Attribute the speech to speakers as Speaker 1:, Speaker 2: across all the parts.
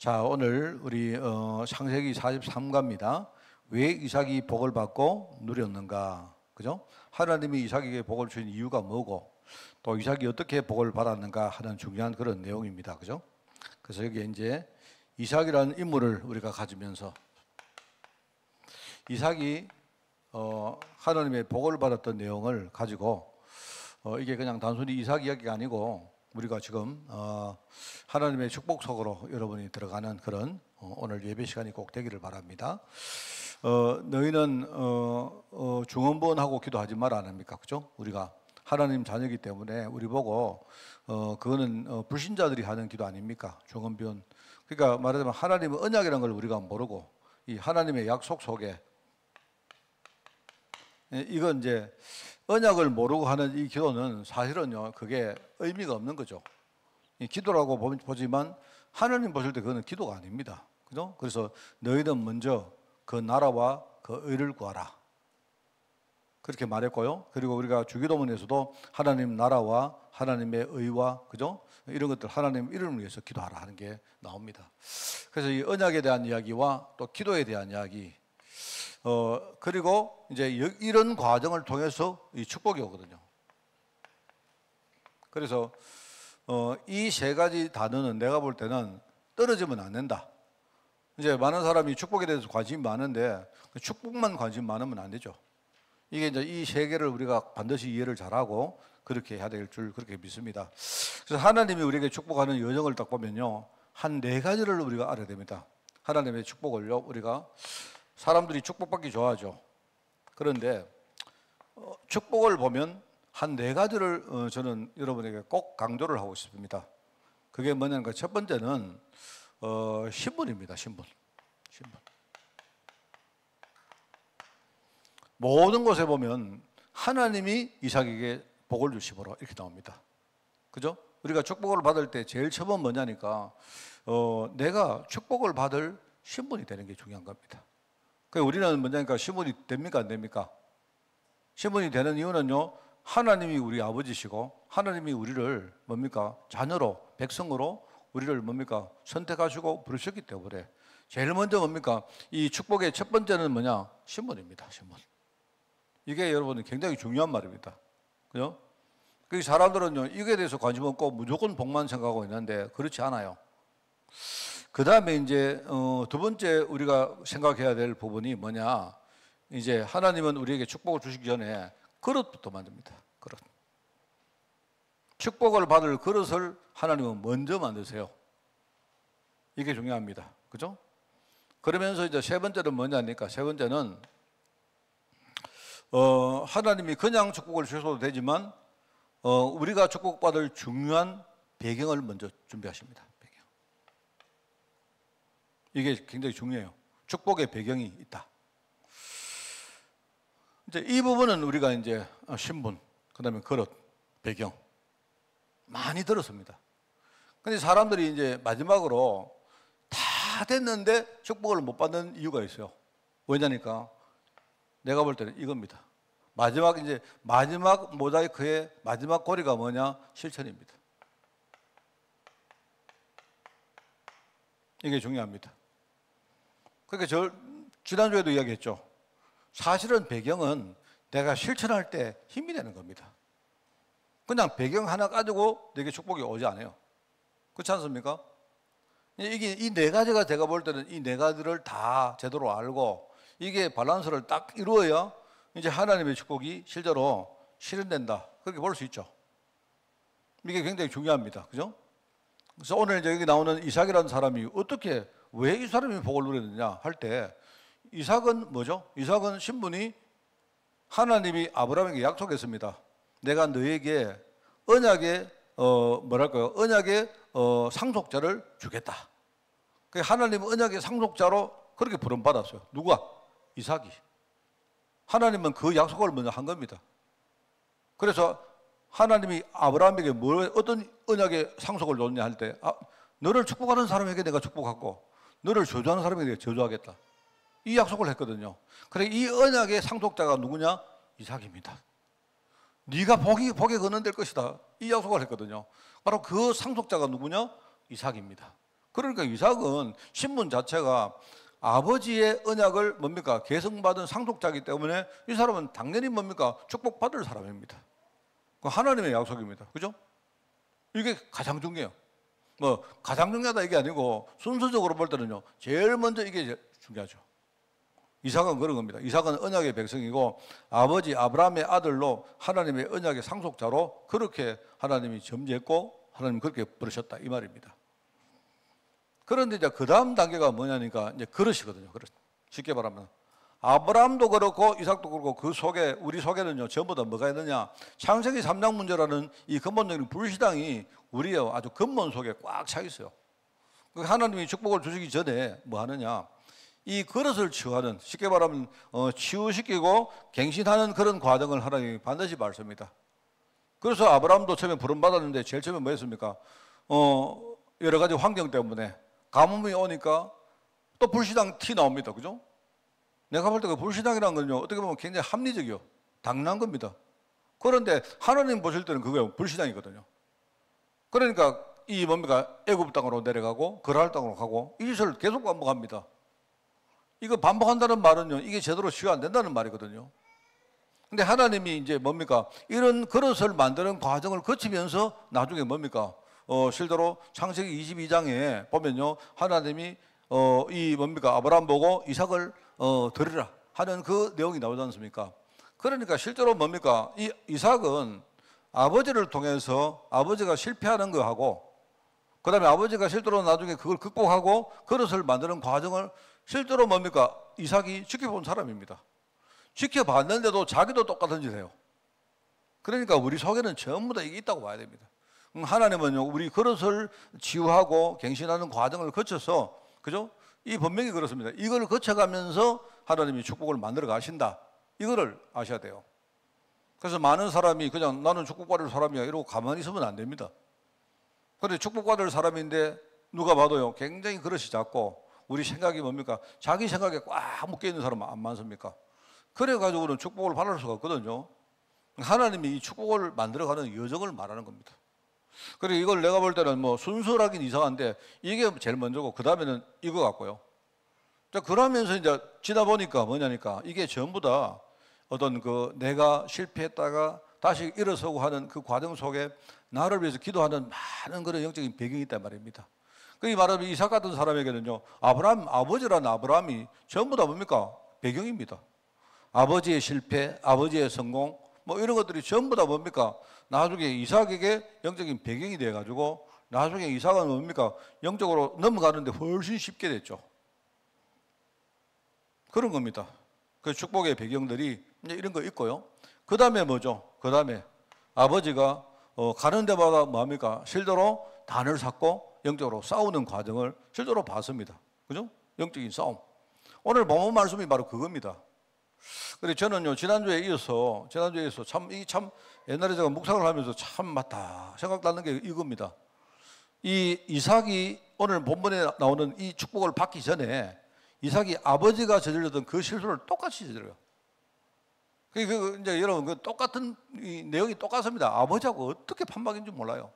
Speaker 1: 자, 오늘 우리 창세기 43가입니다. 왜 이삭이 복을 받고 누렸는가? 그죠? 하나님이 이삭에게 복을 주신 이유가 뭐고, 또 이삭이 어떻게 복을 받았는가 하는 중요한 그런 내용입니다. 그죠? 그래서 여기 이제 이삭이라는 인물을 우리가 가지면서 이삭이 하나님의 복을 받았던 내용을 가지고 이게 그냥 단순히 이삭 이야기가 아니고 우리가 지금 하나님의 축복 속으로 여러분이 들어가는 그런 오늘 예배 시간이 꼭 되기를 바랍니다. 너희는 중언부언하고 기도하지 말아 안 합니까? 그죠? 우리가 하나님 자녀이기 때문에 우리 보고 그거는 불신자들이 하는 기도 아닙니까? 중언부언. 그러니까 말하자면 하나님의 언약이라는 걸 우리가 모르고 이 하나님의 약속 속에 이건 이제 언약을 모르고 하는 이 기도는 사실은요, 그게 의미가 없는 거죠. 이 기도라고 보지만 하나님 보실 때 그거는 기도가 아닙니다. 그죠? 그래서 너희는 먼저 그 나라와 그 의를 구하라. 그렇게 말했고요. 그리고 우리가 주기도문에서도 하나님 나라와 하나님의 의와, 그죠? 이런 것들 하나님 이름을 위해서 기도하라 하는 게 나옵니다. 그래서 이 언약에 대한 이야기와 또 기도에 대한 이야기, 그리고 이제 이런 과정을 통해서 이 축복이 오거든요. 그래서 이 세 가지 단어는 내가 볼 때는 떨어지면 안 된다. 이제 많은 사람이 축복에 대해서 관심이 많은데 축복만 관심 많으면 안 되죠. 이게 이제 이 세 개를 우리가 반드시 이해를 잘하고 그렇게 해야 될 줄 그렇게 믿습니다. 그래서 하나님이 우리에게 축복하는 여정을 딱 보면요, 한 네 가지를 우리가 알아야 됩니다. 하나님의 축복을요, 우리가 사람들이 축복받기 좋아하죠. 그런데 축복을 보면 한 네 가지를 저는 여러분에게 꼭 강조를 하고 싶습니다. 그게 뭐냐면 첫 번째는 신분입니다. 신분. 모든 곳에 보면 하나님이 이삭에게 복을 주시므로 이렇게 나옵니다. 그죠? 우리가 축복을 받을 때 제일 처음 뭐냐니까 내가 축복을 받을 신분이 되는 게 중요한 겁니다. 그러니까 우리는 뭐냐니까 신분이 됩니까 안 됩니까? 신분이 되는 이유는요, 하나님이 우리 아버지시고 하나님이 우리를 뭡니까? 자녀로, 백성으로 우리를 뭡니까? 선택하시고 부르셨기 때문에 제일 먼저 뭡니까? 이 축복의 첫 번째는 뭐냐? 신분입니다. 신분. 이게 여러분 굉장히 중요한 말입니다. 그죠? 그 사람들은요, 이거에 대해서 관심 없고 무조건 복만 생각하고 있는데 그렇지 않아요. 그 다음에 이제 두 번째 우리가 생각해야 될 부분이 뭐냐? 이제 하나님은 우리에게 축복을 주시기 전에 그릇부터 만듭니다. 그릇. 축복을 받을 그릇을 하나님은 먼저 만드세요. 이게 중요합니다. 그죠? 그러면서 이제 세 번째는 뭐냐니까, 세 번째는 하나님이 그냥 축복을 주셔도 되지만 우리가 축복받을 중요한 배경을 먼저 준비하십니다. 배경. 이게 굉장히 중요해요. 축복의 배경이 있다. 이제 이 부분은 우리가 이제 신분, 그다음에 그릇, 배경 많이 들었습니다. 근데 사람들이 이제 마지막으로 다 됐는데 축복을 못 받는 이유가 있어요. 왜냐니까 내가 볼 때는 이겁니다. 마지막 모자이크의 마지막 고리가 뭐냐? 실천입니다. 이게 중요합니다. 그러니까 지난주에도 이야기했죠. 사실은 배경은 내가 실천할 때 힘이 되는 겁니다. 그냥 배경 하나 가지고 내게 축복이 오지 않아요. 그렇지 않습니까? 이게 이 네 가지가 제가 볼 때는 이 네 가지를 다 제대로 알고 이게 밸런스를 딱 이루어야 이제 하나님의 축복이 실제로 실현된다. 그렇게 볼 수 있죠. 이게 굉장히 중요합니다. 그죠? 그래서 오늘 이제 여기 나오는 이삭이라는 사람이 왜 이 사람이 복을 누렸느냐 할 때 이삭은 뭐죠? 이삭은 신분이 하나님이 아브라함에게 약속했습니다. 내가 너에게 언약의 언약의 상속자를 주겠다. 하나님은 언약의 상속자로 그렇게 부름받았어요. 누가? 이삭이. 하나님은 그 약속을 먼저 한 겁니다. 그래서 하나님이 아브라함에게 어떤 언약의 상속을 줬냐 할 때, 너를 축복하는 사람에게 내가 축복하고 너를 저주하는 사람에게 내가 저주하겠다. 이 약속을 했거든요. 그래, 이 언약의 상속자가 누구냐? 이삭입니다. 네가 복에 거는될 것이다. 이 약속을 했거든요. 바로 그 상속자가 누구냐? 이삭입니다. 그러니까 이삭은 신분 자체가 아버지의 언약을 뭡니까? 계승받은 상속자이기 때문에 이 사람은 당연히 뭡니까? 축복받을 사람입니다. 그 하나님의 약속입니다. 그죠? 이게 가장 중요해요. 뭐 가장 중요하다 이게 아니고 순서적으로 볼 때는요, 제일 먼저 이게 중요하죠. 이삭은 그런 겁니다. 이삭은 언약의 백성이고 아버지 아브라함의 아들로 하나님의 언약의 상속자로 그렇게 하나님이 점지했고 하나님 그렇게 부르셨다 이 말입니다. 그런데 이제 그 다음 단계가 뭐냐니까 이제 그릇이거든요. 그릇. 쉽게 말하면 아브라함도 그렇고 이삭도 그렇고 그 속에 우리 속에는요 전부 다 뭐가 있느냐? 창세기 3장 문제라는 이 근본적인 불신앙이 우리의 아주 근본 속에 꽉 차 있어요. 하나님이 축복을 주시기 전에 뭐 하느냐? 이 그릇을 치유하는, 쉽게 말하면 치유시키고 갱신하는 그런 과정을 하나님이 반드시 말씀입니다. 그래서 아브라함도 처음에 부름받았는데 제일 처음에 뭐 했습니까? 여러 가지 환경 때문에 가뭄이 오니까 또 불신앙 티 나옵니다. 그죠? 내가 볼 때 그 불신앙이라는 건요, 어떻게 보면 굉장히 합리적이요. 당연한 겁니다. 그런데 하나님 보실 때는 그거예요. 불신앙이거든요. 그러니까 이 뭡니까? 애굽 땅으로 내려가고 그랄 땅으로 가고 이 짓을 계속 반복합니다. 이거 반복한다는 말은요, 이게 제대로 치유 안 된다는 말이거든요. 근데 하나님이 이제 뭡니까? 이런 그릇을 만드는 과정을 거치면서 나중에 뭡니까? 실제로 창세기 22장에 보면요, 하나님이 이 뭡니까? 아브라함 보고 이삭을 드리라 하는 그 내용이 나오지 않습니까? 그러니까 실제로 뭡니까? 이 이삭은 아버지를 통해서 아버지가 실패하는 거하고 그 다음에 아버지가 실제로 나중에 그걸 극복하고 그릇을 만드는 과정을 실제로 뭡니까? 이삭이 지켜본 사람입니다. 지켜봤는데도 자기도 똑같은 짓을 해요. 그러니까 우리 속에는 전부 다 이게 있다고 봐야 됩니다. 하나님은요, 우리 그릇을 치유하고 갱신하는 과정을 거쳐서, 그죠? 이 분명히 그렇습니다. 이걸 거쳐가면서 하나님이 축복을 만들어 가신다. 이거를 아셔야 돼요. 그래서 많은 사람이 그냥 나는 축복받을 사람이야 이러고 가만히 있으면 안 됩니다. 그런데 축복받을 사람인데 누가 봐도요, 굉장히 그릇이 작고 우리 생각이 뭡니까? 자기 생각에 꽉 묶여 있는 사람은 안 많습니까? 그래가지고는 축복을 받을 수가 없거든요. 하나님이 이 축복을 만들어가는 여정을 말하는 겁니다. 그리고 이걸 내가 볼 때는 뭐 순수하긴 이상한데 이게 제일 먼저고 그 다음에는 이거 같고요. 자, 그러면서 이제 지나 보니까 뭐냐니까 이게 전부 다 어떤 그 내가 실패했다가 다시 일어서고 하는 그 과정 속에 나를 위해서 기도하는 많은 그런 영적인 배경이 있단 말입니다. 이 말하면 이삭 같은 사람에게는요, 아브라함, 아버지라는 아브라함이 전부 다 뭡니까? 배경입니다. 아버지의 실패, 아버지의 성공, 뭐 이런 것들이 전부 다 뭡니까? 나중에 이삭에게 영적인 배경이 돼가지고 나중에 이삭은 뭡니까? 영적으로 넘어가는데 훨씬 쉽게 됐죠. 그런 겁니다. 그 축복의 배경들이 이제 이런 거 있고요. 그 다음에 뭐죠? 그 다음에 아버지가 가는 데마다 뭡니까? 실제로 단을 샀고 영적으로 싸우는 과정을 실제로 봤습니다. 그죠? 영적인 싸움. 오늘 본문 말씀이 바로 그겁니다. 그래서 저는요, 지난주에 이어서 참 옛날에 제가 묵상을 하면서 참 맞다 생각나는 게 이겁니다. 이 이삭이 오늘 본문에 나오는 이 축복을 받기 전에 이삭이 아버지가 저질렀던 그 실수를 똑같이 저질러요. 이제 여러분, 그 똑같은 이 내용이 똑같습니다. 아버지하고 어떻게 판박인지 몰라요.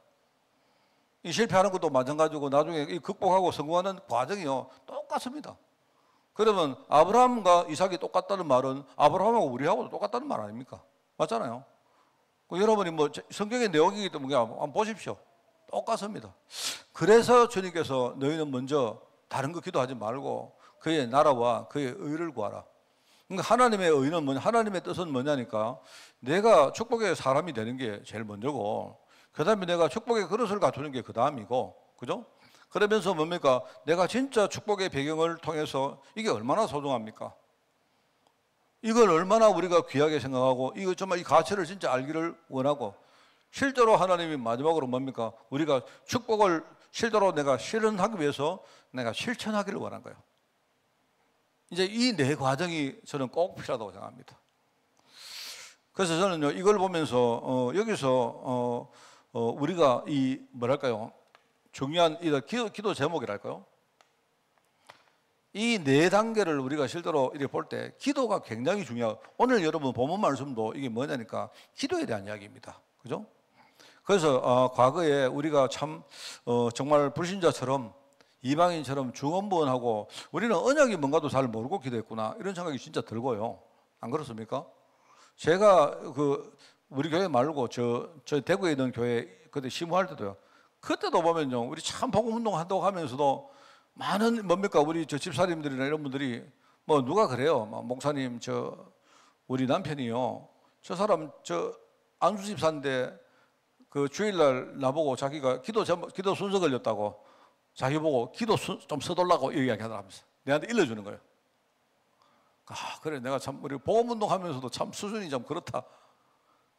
Speaker 1: 이 실패하는 것도 마찬가지고 나중에 이 극복하고 성공하는 과정이요, 똑같습니다. 그러면 아브라함과 이삭이 똑같다는 말은 아브라함하고 우리하고도 똑같다는 말 아닙니까? 맞잖아요. 여러분이 뭐 성경의 내용이기 때문에 한번 보십시오. 똑같습니다. 그래서 주님께서 너희는 먼저 다른 거 기도하지 말고 그의 나라와 그의 의를 구하라. 그러니까 하나님의 의는 뭐냐? 하나님의 뜻은 뭐냐니까 내가 축복의 사람이 되는 게 제일 먼저고 그 다음에 내가 축복의 그릇을 갖추는 게 그 다음이고, 그죠? 그러면서 뭡니까? 내가 진짜 축복의 배경을 통해서 이게 얼마나 소중합니까? 이걸 얼마나 우리가 귀하게 생각하고 이거 정말 이 가치를 진짜 알기를 원하고 실제로 하나님이 마지막으로 뭡니까? 우리가 축복을 실제로 내가 실현하기 위해서 내가 실천하기를 원한 거예요. 이제 이 네 과정이 저는 꼭 필요하다고 생각합니다. 그래서 저는요, 이걸 보면서 여기서 우리가 이 뭐랄까요? 중요한 이 기도 제목이랄까요? 이 네 단계를 우리가 실제로 이렇게 볼 때 기도가 굉장히 중요하고 오늘 여러분 본문 말씀도 이게 뭐냐니까 기도에 대한 이야기입니다. 그죠? 그래서 과거에 우리가 참 정말 불신자처럼 이방인처럼 중언부언하고 우리는 언약이 뭔가도 잘 모르고 기도했구나 이런 생각이 진짜 들고요. 안 그렇습니까? 제가 우리 교회 말고 저 대구에 있는 교회 그때 심호할 때도요. 그때도 보면요, 우리 참 복음 운동 한다고 하면서도 많은 뭡니까 우리 저 집사님들이나 이런 분들이 뭐 누가 그래요. 목사님 우리 남편이요. 저 사람 안수 집사인데 그 주일날 나보고 자기가 기도 순서 걸렸다고 자기 보고 기도 좀 서둘라고 이야기하더라면서 내한테 일러주는 거예요. 아 그래 내가 참 우리 복음운동 하면서도 참 수준이 좀 그렇다.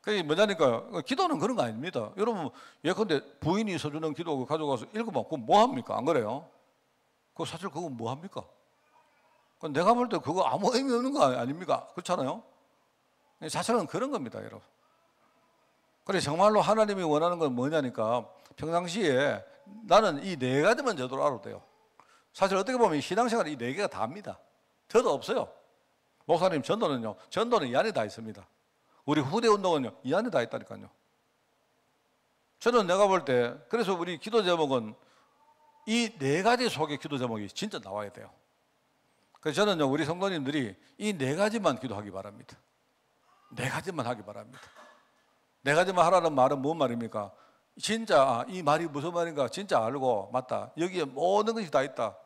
Speaker 1: 그게 뭐냐니까요. 기도는 그런 거 아닙니다. 여러분 예컨대 부인이 서주는 기도 가져가서 읽으면 그건 뭐 합니까? 안 그래요? 사실 그거 뭐 합니까? 내가 볼 때 그거 아무 의미 없는 거 아닙니까? 그렇잖아요. 사실은 그런 겁니다, 여러분. 그래 정말로 하나님이 원하는 건 뭐냐니까 평상시에 나는 이 네 가지만 제대로 알아도 돼요. 사실 어떻게 보면 신앙생활은 이 네 개가 다입니다. 저도 없어요. 목사님 전도는요. 전도는 이 안에 다 있습니다. 우리 후대 운동은요. 이 안에 다 있다니까요. 저는 내가 볼 때 그래서 우리 기도 제목은 이 네 가지 속에 기도 제목이 진짜 나와야 돼요. 그래서 저는요. 우리 성도님들이 이 네 가지만 기도하기 바랍니다. 네 가지만 하기 바랍니다. 네 가지만 하라는 말은 뭔 말입니까? 진짜 이 말이 무슨 말인가 진짜 알고 맞다. 여기에 모든 것이 다 있다.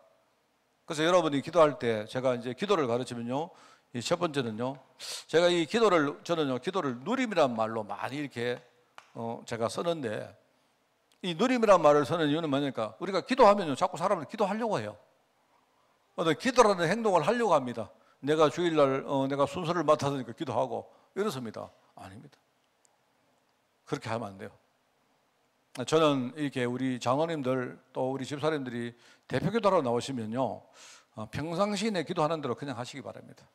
Speaker 1: 그래서 여러분이 기도할 때 제가 이제 기도를 가르치면요. 이 첫 번째는요. 제가 이 저는요. 기도를 누림이란 말로 많이 이렇게 제가 쓰는데 이 누림이란 말을 쓰는 이유는 뭐냐니까 우리가 기도하면요. 자꾸 사람을 기도하려고 해요. 어떤 기도라는 행동을 하려고 합니다. 내가 주일날 내가 순서를 맡았으니까 기도하고 이렇습니다. 아닙니다. 그렇게 하면 안 돼요. 저는 이렇게 우리 장로님들 또 우리 집사님들이 대표 기도하러 나오시면요. 평상시에 내 기도하는 대로 그냥 하시기 바랍니다.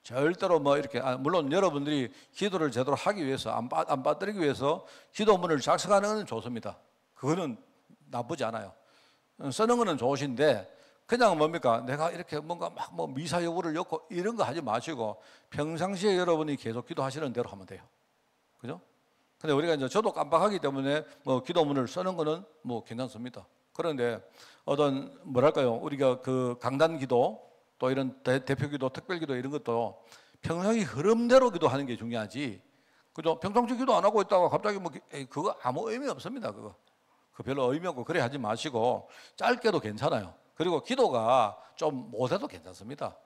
Speaker 1: 절대로 뭐 이렇게 물론 여러분들이 기도를 제대로 하기 위해서 안 빠뜨리기 위해서 기도문을 작성하는 건 좋습니다. 그거는 나쁘지 않아요. 쓰는 거는 좋으신데 그냥 뭡니까 내가 이렇게 뭔가 막 뭐 미사 여부를 엮고 이런 거 하지 마시고 평상시에 여러분이 계속 기도하시는 대로 하면 돼요. 그죠? 근데 우리가 이제 저도 깜빡하기 때문에 뭐 기도문을 쓰는 거는 뭐 괜찮습니다. 그런데 어떤 뭐랄까요 우리가 그 강단 기도 또 이런 대표 기도, 특별 기도 이런 것도 평상시 흐름대로 기도하는 게 중요하지. 그죠? 평상시 기도 안 하고 있다가 갑자기 뭐 그거 아무 의미 없습니다. 그거 별로 의미 없고 그래 하지 마시고 짧게도 괜찮아요. 그리고 기도가 좀 못해도 괜찮습니다.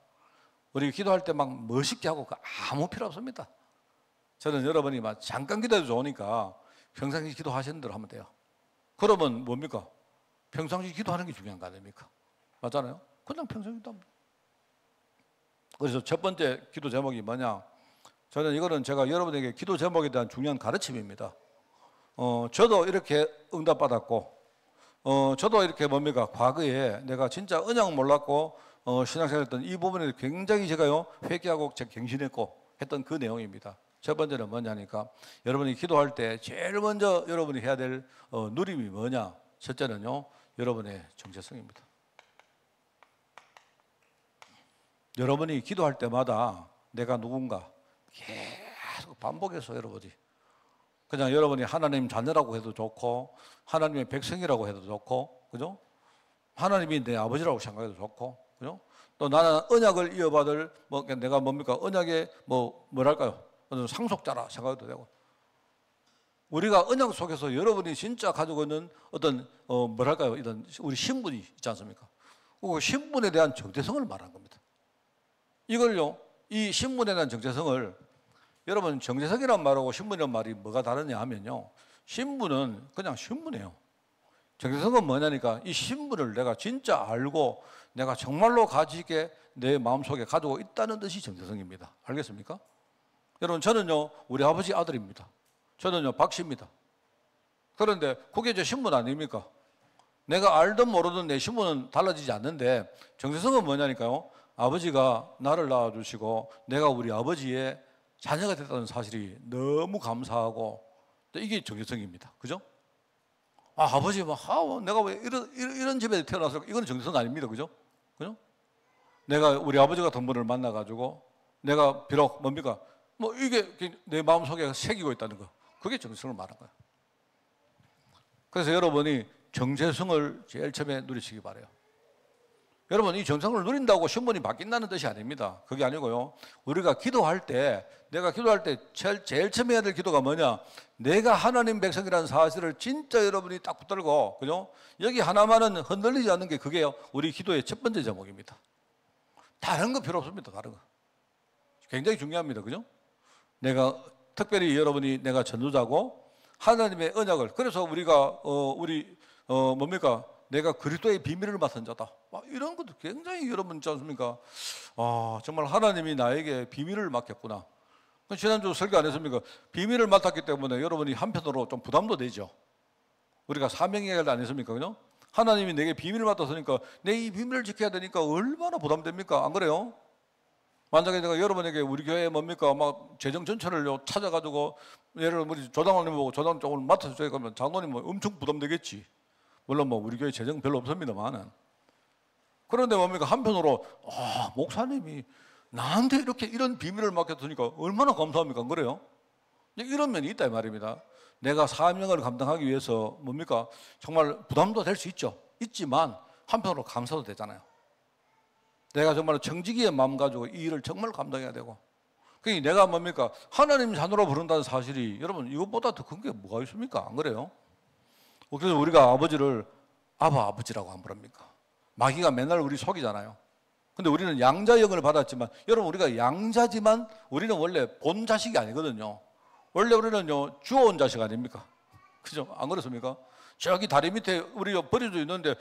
Speaker 1: 우리 기도할 때 막 멋있게 하고 아무 필요 없습니다. 저는 여러분이 막 잠깐 기도해도 좋으니까 평상시 기도하시는 대로 하면 돼요. 그러면 뭡니까? 평상시 기도하는 게 중요한 거 아닙니까? 맞잖아요? 그냥 평상시 기도합니다. 그래서 첫 번째 기도 제목이 뭐냐? 저는 이거는 제가 여러분에게 기도 제목에 대한 중요한 가르침입니다. 저도 이렇게 응답받았고, 저도 이렇게 뭡니까? 과거에 내가 진짜 언약 몰랐고, 신앙생활 했던 이 부분에 굉장히 제가요, 회개하고 갱신했고 했던 그 내용입니다. 첫 번째는 뭐냐니까, 여러분이 기도할 때 제일 먼저 여러분이 해야 될 누림이 뭐냐? 첫째는요, 여러분의 정체성입니다. 여러분이 기도할 때마다 내가 누군가 계속 반복해서 여러분이 그냥 여러분이 하나님 자녀라고 해도 좋고 하나님의 백성이라고 해도 좋고 그죠? 하나님이 내 아버지라고 생각해도 좋고 그죠? 또 나는 언약을 이어받을 내가 뭡니까? 언약의 뭐랄까요? 어떤 상속자라 생각해도 되고 우리가 언약 속에서 여러분이 진짜 가지고 있는 어떤 뭐랄까요? 이런 우리 신분이 있지 않습니까? 그 신분에 대한 정체성을 말하는 겁니다. 이걸요, 이 신분에 대한 정체성을 여러분 정체성이란 말하고 신분이란 말이 뭐가 다르냐 하면요, 신분은 그냥 신분이에요. 정체성은 뭐냐니까 이 신분을 내가 진짜 알고 내가 정말로 가지게 내 마음속에 가지고 있다는 뜻이 정체성입니다. 알겠습니까? 여러분 저는요 우리 아버지 아들입니다. 저는요 박씨입니다. 그런데 그게 제 신분 아닙니까? 내가 알든 모르든 내 신분은 달라지지 않는데 정체성은 뭐냐니까요. 아버지가 나를 낳아주시고 내가 우리 아버지의 자녀가 됐다는 사실이 너무 감사하고 또 이게 정체성입니다. 그죠? 아버지 내가 왜 이런 집에 태어나서 이건 정체성 아닙니다. 그죠? 그죠? 내가 우리 아버지 같은 분을 만나가지고 내가 비록 뭡니까? 이게 내 마음속에 새기고 있다는 거. 그게 정체성을 말한 거예요. 그래서 여러분이 정체성을 제일 처음에 누리시기 바라요. 여러분, 이 정체성을 누린다고 신분이 바뀐다는 뜻이 아닙니다. 그게 아니고요. 우리가 기도할 때, 내가 기도할 때 제일 처음에 해야 될 기도가 뭐냐? 내가 하나님 백성이라는 사실을 진짜 여러분이 딱 붙들고, 그죠? 여기 하나만은 흔들리지 않는 게 그게요. 우리 기도의 첫 번째 제목입니다. 다른 거 필요 없습니다. 다른 거. 굉장히 중요합니다. 그죠? 내가, 특별히 여러분이 내가 전도자고, 하나님의 언약을, 그래서 우리가, 뭡니까? 내가 그리스도의 비밀을 맡은 자다. 이런 것도 굉장히 여러분 있지 않습니까? 정말 하나님이 나에게 비밀을 맡겼구나. 지난주 설교 안 했습니까? 비밀을 맡았기 때문에 여러분이 한편으로 좀 부담도 되죠. 우리가 사명 이야기를 안 했습니까? 그죠? 하나님이 내게 비밀을 맡았으니까 내 이 비밀을 지켜야 되니까 얼마나 부담됩니까? 안 그래요? 만약에 내가 여러분에게 우리 교회 뭡니까? 막 재정 전체를 찾아가지고 예를 우리 조장님 보고 조장 쪽을 맡아줘야 그러면 장로님 엄청 부담되겠지. 물론 우리 교회 재정 별로 없습니다만은. 그런데 뭡니까? 한편으로 목사님이 나한테 이렇게 이런 비밀을 맡겼으니까 얼마나 감사합니까? 그래요? 이런 면이 있다 이 말입니다. 내가 사명을 감당하기 위해서 뭡니까? 정말 부담도 될 수 있죠. 있지만 한편으로 감사도 되잖아요. 내가 정말 정직의 마음 가지고 이 일을 정말 감당해야 되고. 그러니까 내가 뭡니까? 하나님 자녀로 부른다는 사실이 여러분 이것보다 더 큰 게 뭐가 있습니까? 안 그래요? 그래서 우리가 아버지를 아버지라고 안 부릅니까? 마귀가 맨날 우리 속이잖아요. 근데 우리는 양자 영을 받았지만 여러분 우리가 양자지만 우리는 원래 본 자식이 아니거든요. 원래 우리는요 주워온 자식 아닙니까? 그죠? 안 그렇습니까? 저기 다리 밑에 우리 버려져 있는데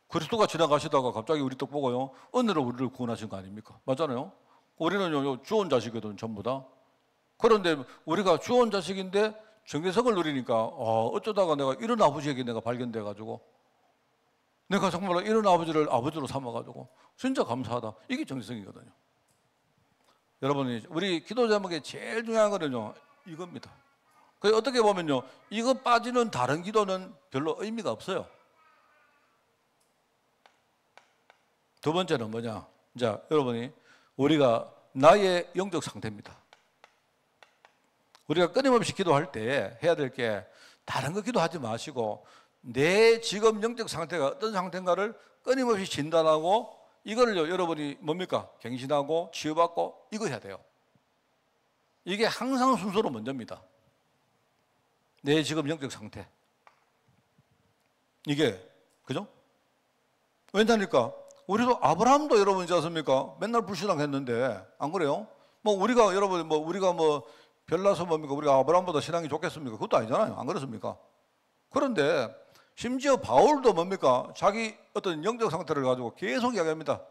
Speaker 1: 그리스도가 지나가시다가 갑자기 우리 떡 보고요 은혜로 우리를 구원하신 거 아닙니까? 맞잖아요. 우리는요 주워온 자식이거든 전부 다. 그런데 우리가 주워온 자식인데 정체성을 누리니까 어쩌다가 내가 이런 아버지에게 내가 발견돼 가지고 내가 정말로 이런 아버지를 아버지로 삼아가지고 진짜 감사하다. 이게 정체성이거든요. 여러분이 우리 기도 제목에 제일 중요한 거는요 이겁니다. 그 어떻게 보면요 이거 빠지는 다른 기도는 별로 의미가 없어요. 두 번째는 뭐냐? 자, 여러분이 우리가 나의 영적 상태입니다. 우리가 끊임없이 기도할 때 해야 될 게 다른 거 기도하지 마시고 내 지금 영적 상태가 어떤 상태인가를 끊임없이 진단하고 이거를 여러분이 뭡니까? 갱신하고 치유받고 이거 해야 돼요. 이게 항상 순서로 먼저입니다. 내 지금 영적 상태. 이게 그죠? 왜냐니까 우리도 아브라함도 여러분 있지 않습니까? 맨날 불신앙했는데 안 그래요? 우리가 여러분 우리가 별나서 뭡니까? 우리가 아브라함보다 신앙이 좋겠습니까? 그것도 아니잖아요. 안 그렇습니까? 그런데 심지어 바울도 뭡니까? 자기 어떤 영적 상태를 가지고 계속 이야기합니다.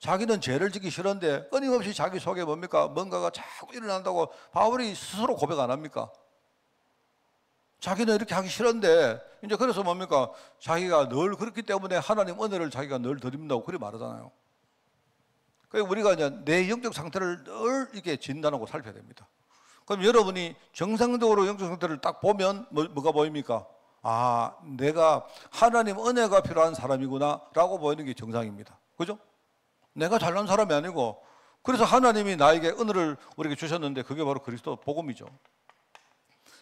Speaker 1: 자기는 죄를 짓기 싫은데 끊임없이 자기 속에 뭡니까? 뭔가가 자꾸 일어난다고 바울이 스스로 고백 안 합니까? 자기는 이렇게 하기 싫은데 이제 그래서 뭡니까? 자기가 늘 그렇기 때문에 하나님 은혜를 자기가 늘 드린다고 그렇게 말하잖아요. 그러니까 우리가 이제 내 영적 상태를 늘 이렇게 진단하고 살펴야 됩니다. 그럼 여러분이 정상적으로 영적 상태를 딱 보면 뭐가 보입니까? 내가 하나님 은혜가 필요한 사람이구나 라고 보이는 게 정상입니다. 그죠? 내가 잘난 사람이 아니고 그래서 하나님이 나에게 은혜를 우리에게 주셨는데 그게 바로 그리스도 복음이죠.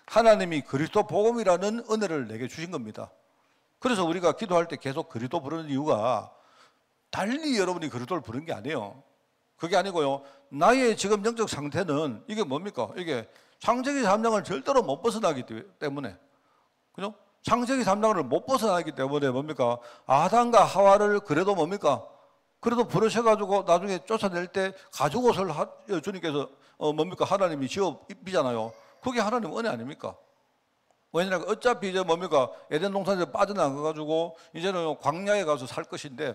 Speaker 1: 하나님이 그리스도 복음이라는 은혜를 내게 주신 겁니다. 그래서 우리가 기도할 때 계속 그리스도 부르는 이유가 달리 여러분이 그리스도를 부르는 게 아니에요. 그게 아니고요. 나의 지금 영적 상태는 이게 뭡니까? 이게 창세기 3장을 절대로 못 벗어나기 때문에 그죠? 창세기 3장을 못 벗어나기 때문에 뭡니까? 아담과 하와를 그래도 뭡니까? 그래도 부르셔가지고 나중에 쫓아낼 때 가죽 옷을 주님께서 뭡니까? 하나님이 지어 입히잖아요. 그게 하나님 은혜 아닙니까? 왜냐하면 어차피 이제 뭡니까? 에덴 동산에서 빠져나가가지고 이제는 광야에 가서 살 것인데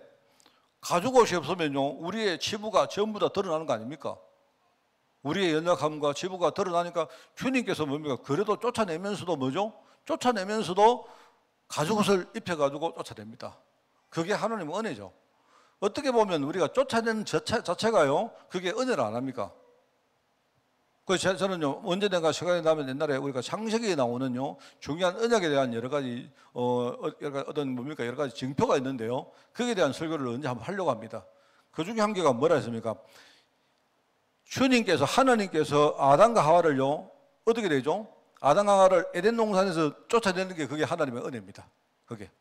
Speaker 1: 가죽 옷이 없으면요 우리의 치부가 전부 다 드러나는 거 아닙니까? 우리의 연약함과 치부가 드러나니까 주님께서 뭡니까? 그래도 쫓아내면서도 뭐죠? 쫓아내면서도 가죽 옷을 입혀가지고 쫓아냅니다. 그게 하나님 은혜죠. 어떻게 보면 우리가 쫓아내는 자체가요 그게 은혜를 안 합니까? 그래서 저는요 언제든가 시간이 나면 옛날에 우리가 창세기에 나오는요 중요한 언약에 대한 여러 가지 여러 가지 징표가 있는데요 거기에 대한 설교를 언제 한번 하려고 합니다. 그 중에 한 개가 뭐라 했습니까? 주님께서 하나님께서 아담과 하와를요 어떻게 되죠? 아담과 하와를 에덴 동산에서 쫓아내는 게 그게 하나님의 은혜입니다. 그게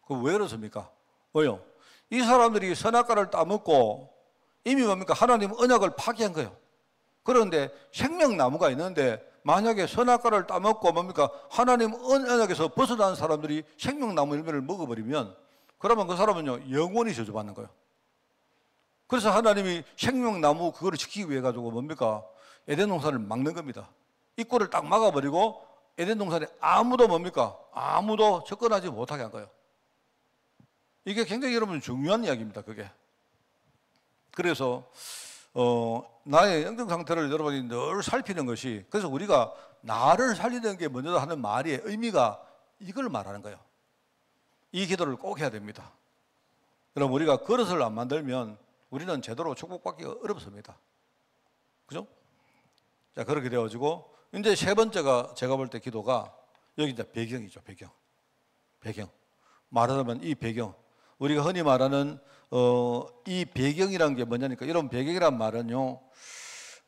Speaker 1: 왜 그렇습니까? 왜요? 이 사람들이 선악과를 따먹고 이미 뭡니까? 하나님 언약을 파기한 거예요. 그런데 생명나무가 있는데 만약에 선악과를 따먹고 뭡니까? 하나님 언약에서 벗어난 사람들이 생명나무 열매를 먹어버리면 그러면 그 사람은요 영원히 저주받는 거예요. 그래서 하나님이 생명나무 그거를 지키기 위해 가지고 뭡니까? 에덴 동산을 막는 겁니다. 입구를 딱 막아버리고 에덴 동산에 아무도 뭡니까? 아무도 접근하지 못하게 한 거예요. 이게 굉장히 여러분 중요한 이야기입니다. 그게. 그래서 나의 영적 상태를 여러분이 늘 살피는 것이, 그래서 우리가 나를 살리는 게 먼저 하는 말의 의미가 이걸 말하는 거예요. 이 기도를 꼭 해야 됩니다. 여러분 우리가 그릇을 안 만들면 우리는 제대로 축복받기가 어렵습니다. 그죠? 자, 그렇게 되어지고 이제 세 번째가 제가 볼 때 기도가 여기 이제 배경이죠. 배경. 말하자면 이 배경. 우리가 흔히 말하는 이 배경이라는 게 뭐냐니까, 이런 배경이란 말은요,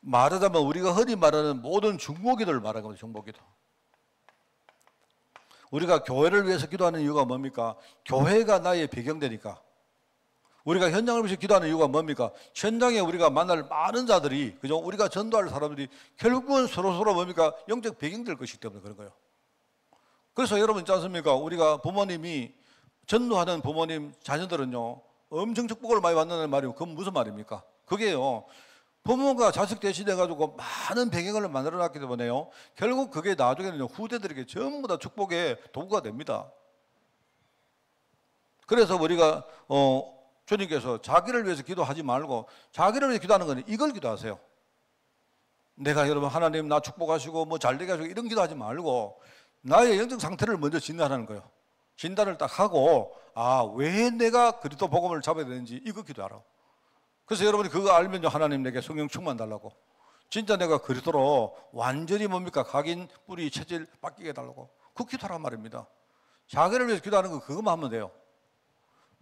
Speaker 1: 말하자면 우리가 흔히 말하는 모든 중보기도를 말하는 겁니다. 중보기도. 우리가 교회를 위해서 기도하는 이유가 뭡니까? 교회가 나의 배경되니까. 우리가 현장을 위해서 기도하는 이유가 뭡니까? 현장에 우리가 만날 많은 자들이, 그죠? 우리가 전도할 사람들이 결국은 서로서로 뭡니까? 영적 배경될 것이기 때문에 그런 거예요. 그래서 여러분 있지 않습니까? 우리가 부모님이 전도하는 부모님 자녀들은요 엄청 축복을 많이 받는다는 말이에요. 그건 무슨 말입니까? 그게요 부모가 자식 대신해 가지고 많은 배경을 만들어 놨기 때문에요 결국 그게 나중에는 후대들에게 전부 다 축복의 도구가 됩니다. 그래서 우리가 주님께서 자기를 위해서 기도하지 말고 자기를 위해서 기도하는 건 이걸 기도하세요. 내가 여러분 하나님 나 축복하시고 뭐 잘되게 하시고 이런 기도하지 말고 나의 영적 상태를 먼저 진단하는 거예요. 진단을 딱 하고 왜 내가 그리스도 복음을 잡아야 되는지 이거 기도하라. 그래서 여러분이 그거 알면요 하나님 내게 성령 충만 달라고, 진짜 내가 그리스도로 완전히 뭡니까 각인 뿌리 체질 바뀌게 해달라고 그 기도하란 말입니다. 자기를 위해서 기도하는 거 그것만 하면 돼요.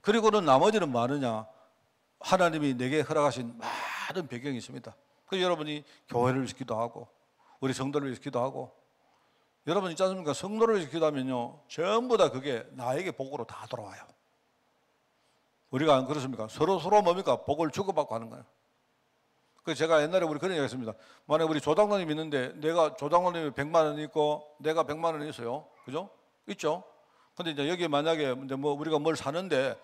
Speaker 1: 그리고는 나머지는 뭐 하느냐, 하나님이 내게 허락하신 많은 배경이 있습니다. 그래서 여러분이 교회를 위해서 기도하고 우리 성도를 위해서 기도하고, 여러분 있지 않습니까? 성도를 위해서 기도하면요 전부 다 그게 나에게 복으로 다 돌아와요. 우리가 안 그렇습니까? 서로 뭡니까? 복을 주고받고 하는 거예요. 그래서 제가 옛날에 우리 그런 얘기 했습니다. 만약에 우리 조장로님 있는데 내가 조장로님이 100만 원 있고 내가 100만 원 있어요. 그죠? 있죠? 근데 이제 여기 만약에 뭐 우리가 뭘 사는데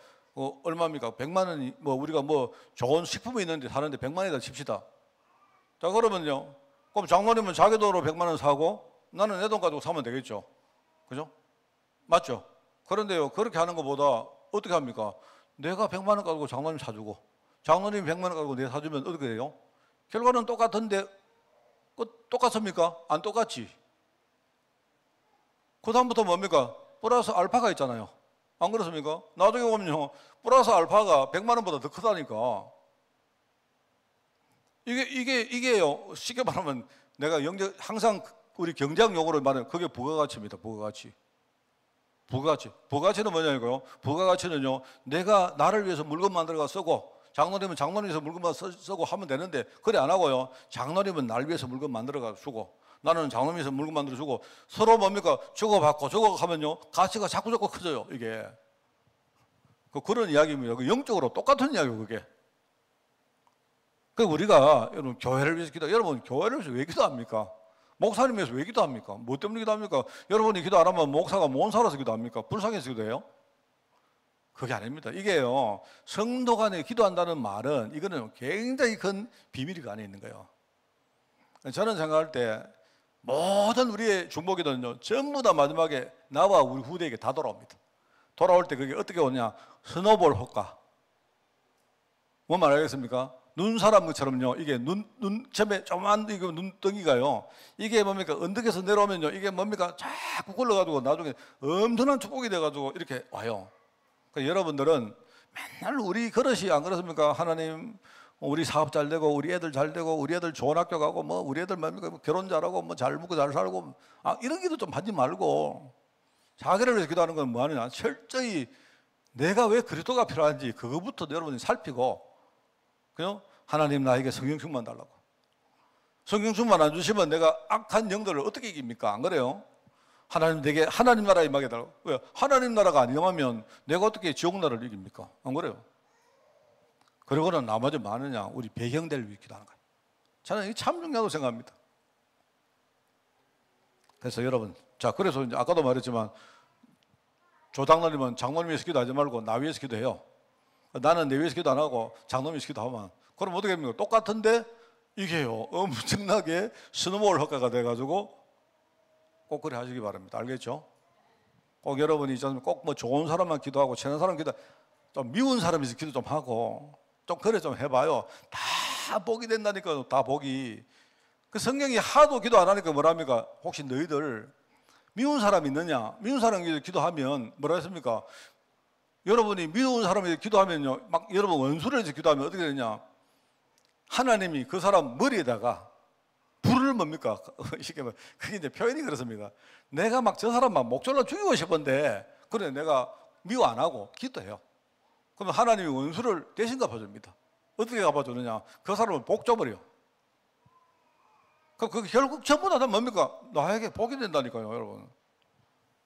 Speaker 1: 얼마입니까? 100만 원이 뭐 우리가 뭐 좋은 식품이 있는데 사는데 100만 원이다 칩시다. 자, 그러면요. 그럼 장로님은 자기 돈으로 100만 원 사고 나는 내 돈 가지고 사면 되겠죠. 그죠? 맞죠? 그런데요, 그렇게 하는 것보다 어떻게 합니까? 내가 100만 원 가지고 장로님 사주고, 장로님이 100만 원 가지고 내가 사주면 어떻게 돼요? 결과는 똑같은데, 똑같습니까? 안 똑같지. 그 다음부터 뭡니까? 플러스 알파가 있잖아요. 안 그렇습니까? 나중에 보면요, 플러스 알파가 100만 원보다 더 크다니까. 이게요, 쉽게 말하면 내가 항상 우리 경제학 용어로 말하면 그게 부가가치입니다. 부가가치. 부가가치는 뭐냐고요? 부가가치는요, 내가 나를 위해서 물건 만들어가 쓰고, 장로님은 장로님 위해서 물건 쓰고 하면 되는데, 그래 안 하고요. 장로님은 날 위해서 물건 만들어가 주고, 나는 장로님 위해서 물건 만들어 주고, 서로 뭡니까? 주고받고 하면요, 가치가 자꾸 커져요, 이게. 그런 이야기입니다. 영적으로 똑같은 이야기예요, 그게. 우리가 여러분 교회를 위해서 여러분 교회를 위해서 왜 기도합니까? 목사님 위해서 왜 기도합니까? 뭐 때문에 기도합니까? 여러분이 기도 안 하면 목사가 뭔 살아서 기도합니까? 불쌍해서 기도해요? 그게 아닙니다. 이게요, 성도 간에 기도한다는 말은 이거는 굉장히 큰 비밀이 그 안에 있는 거예요. 저는 생각할 때 모든 우리의 중보기도는요 전부 다 마지막에 나와 우리 후대에게 다 돌아옵니다. 돌아올 때 그게 어떻게 오냐? 스노볼 효과. 뭔 말 알겠습니까? 눈사람 것처럼요, 이게 처음에 조그만 눈덩이가요, 이게 뭡니까? 언덕에서 내려오면요, 이게 뭡니까? 자꾸 굴러가지고 나중에 엄청난 축복이 돼가지고 이렇게 와요. 그러니까 여러분들은 맨날 우리 그릇이 안 그렇습니까? 하나님, 우리 사업 잘 되고, 우리 애들 잘 되고, 우리 애들 좋은 학교 가고, 뭐, 우리 애들 뭡니까? 결혼 잘하고, 뭐, 잘 먹고 잘 살고, 이런 기도 좀 하지 말고, 자기를 위해서 기도하는 건 뭐 하느냐? 철저히 내가 왜 그리스도가 필요한지 그거부터 여러분이 살피고, 그죠? 하나님 나에게 성령 충만 달라고. 성령 충만 안 주시면 내가 악한 영들을 어떻게 이깁니까? 안 그래요? 하나님 되게 하나님 나라에 임하게 해달라고. 왜? 하나님 나라가 안 임하면 내가 어떻게 지옥 나라를 이깁니까? 안 그래요? 그리고는 나머지 많으냐? 우리 배경대를 위해 기도하는 거예요. 저는 이게 참 중요하다고 생각합니다. 그래서 여러분, 자, 그래서 이제 아까도 말했지만 조장로님은 장로님 위해서 기도하지 말고 나 위해서 기도해요. 나는 내 위해서 기도 안 하고 장로님 위해서 기도하면 그럼 어떻게 됩니까? 똑같은데 이게요 엄청나게 스노볼 효과가 돼가지고 꼭 그래 하시기 바랍니다. 알겠죠? 꼭 여러분이 꼭 뭐 좋은 사람만 기도하고 친한 사람 기도, 좀 미운 사람이 기도 좀 하고 좀 그래 좀 해봐요. 다 복이 된다니까요. 다 복이. 그 성경이 하도 기도 안 하니까 뭐랍니까? 혹시 너희들 미운 사람 있느냐? 미운 사람이 기도하면 뭐라 했습니까? 여러분이 미운 사람이 기도하면요, 막 여러분 원수를 해서 기도하면 어떻게 되냐? 하나님이 그 사람 머리에다가 불을 뭡니까? 그게 이제 표현이 그렇습니다. 내가 막 저 사람 막 목졸라 죽이고 싶은데, 그래 내가 미워 안 하고 기도해요. 그러면 하나님이 원수를 대신 갚아줍니다. 어떻게 갚아주느냐? 그 사람을 복 줘버려. 그 결국 전부 다 뭡니까? 나에게 복이 된다니까요, 여러분.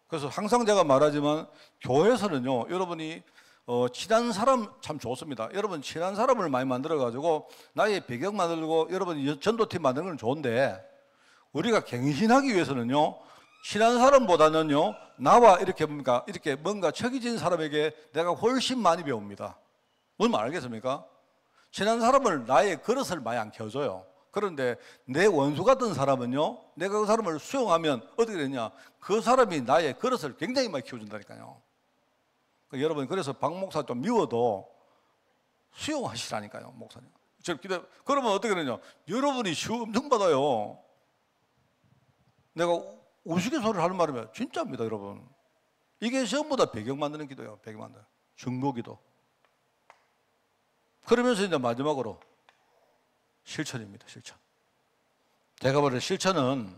Speaker 1: 그래서 항상 제가 말하지만 교회에서는요, 여러분이 친한 사람 참 좋습니다. 여러분 친한 사람을 많이 만들어가지고 나의 배경 만들고 여러분이 전도팀 만드는 건 좋은데, 우리가 갱신하기 위해서는요, 친한 사람보다는요, 나와 이렇게 뭡니까? 이렇게 뭔가 척이진 사람에게 내가 훨씬 많이 배웁니다. 뭔 말 알겠습니까? 친한 사람을 나의 그릇을 많이 안 켜줘요. 그런데 내 원수 같은 사람은요, 내가 그 사람을 수용하면 어떻게 되냐? 그 사람이 나의 그릇을 굉장히 많이 키워준다니까요. 여러분, 그래서 박 목사 좀 미워도 수용하시라니까요, 목사님. 그러면 어떻게 되냐? 여러분이 시험 엄청 받아요. 내가 우스갯소리를 하는 말이면 진짜입니다, 여러분. 이게 시험보다 배경 만드는 기도예요, 배경 만드는. 중보기도. 그러면서 이제 마지막으로 실천입니다, 실천. 제가 보는 실천은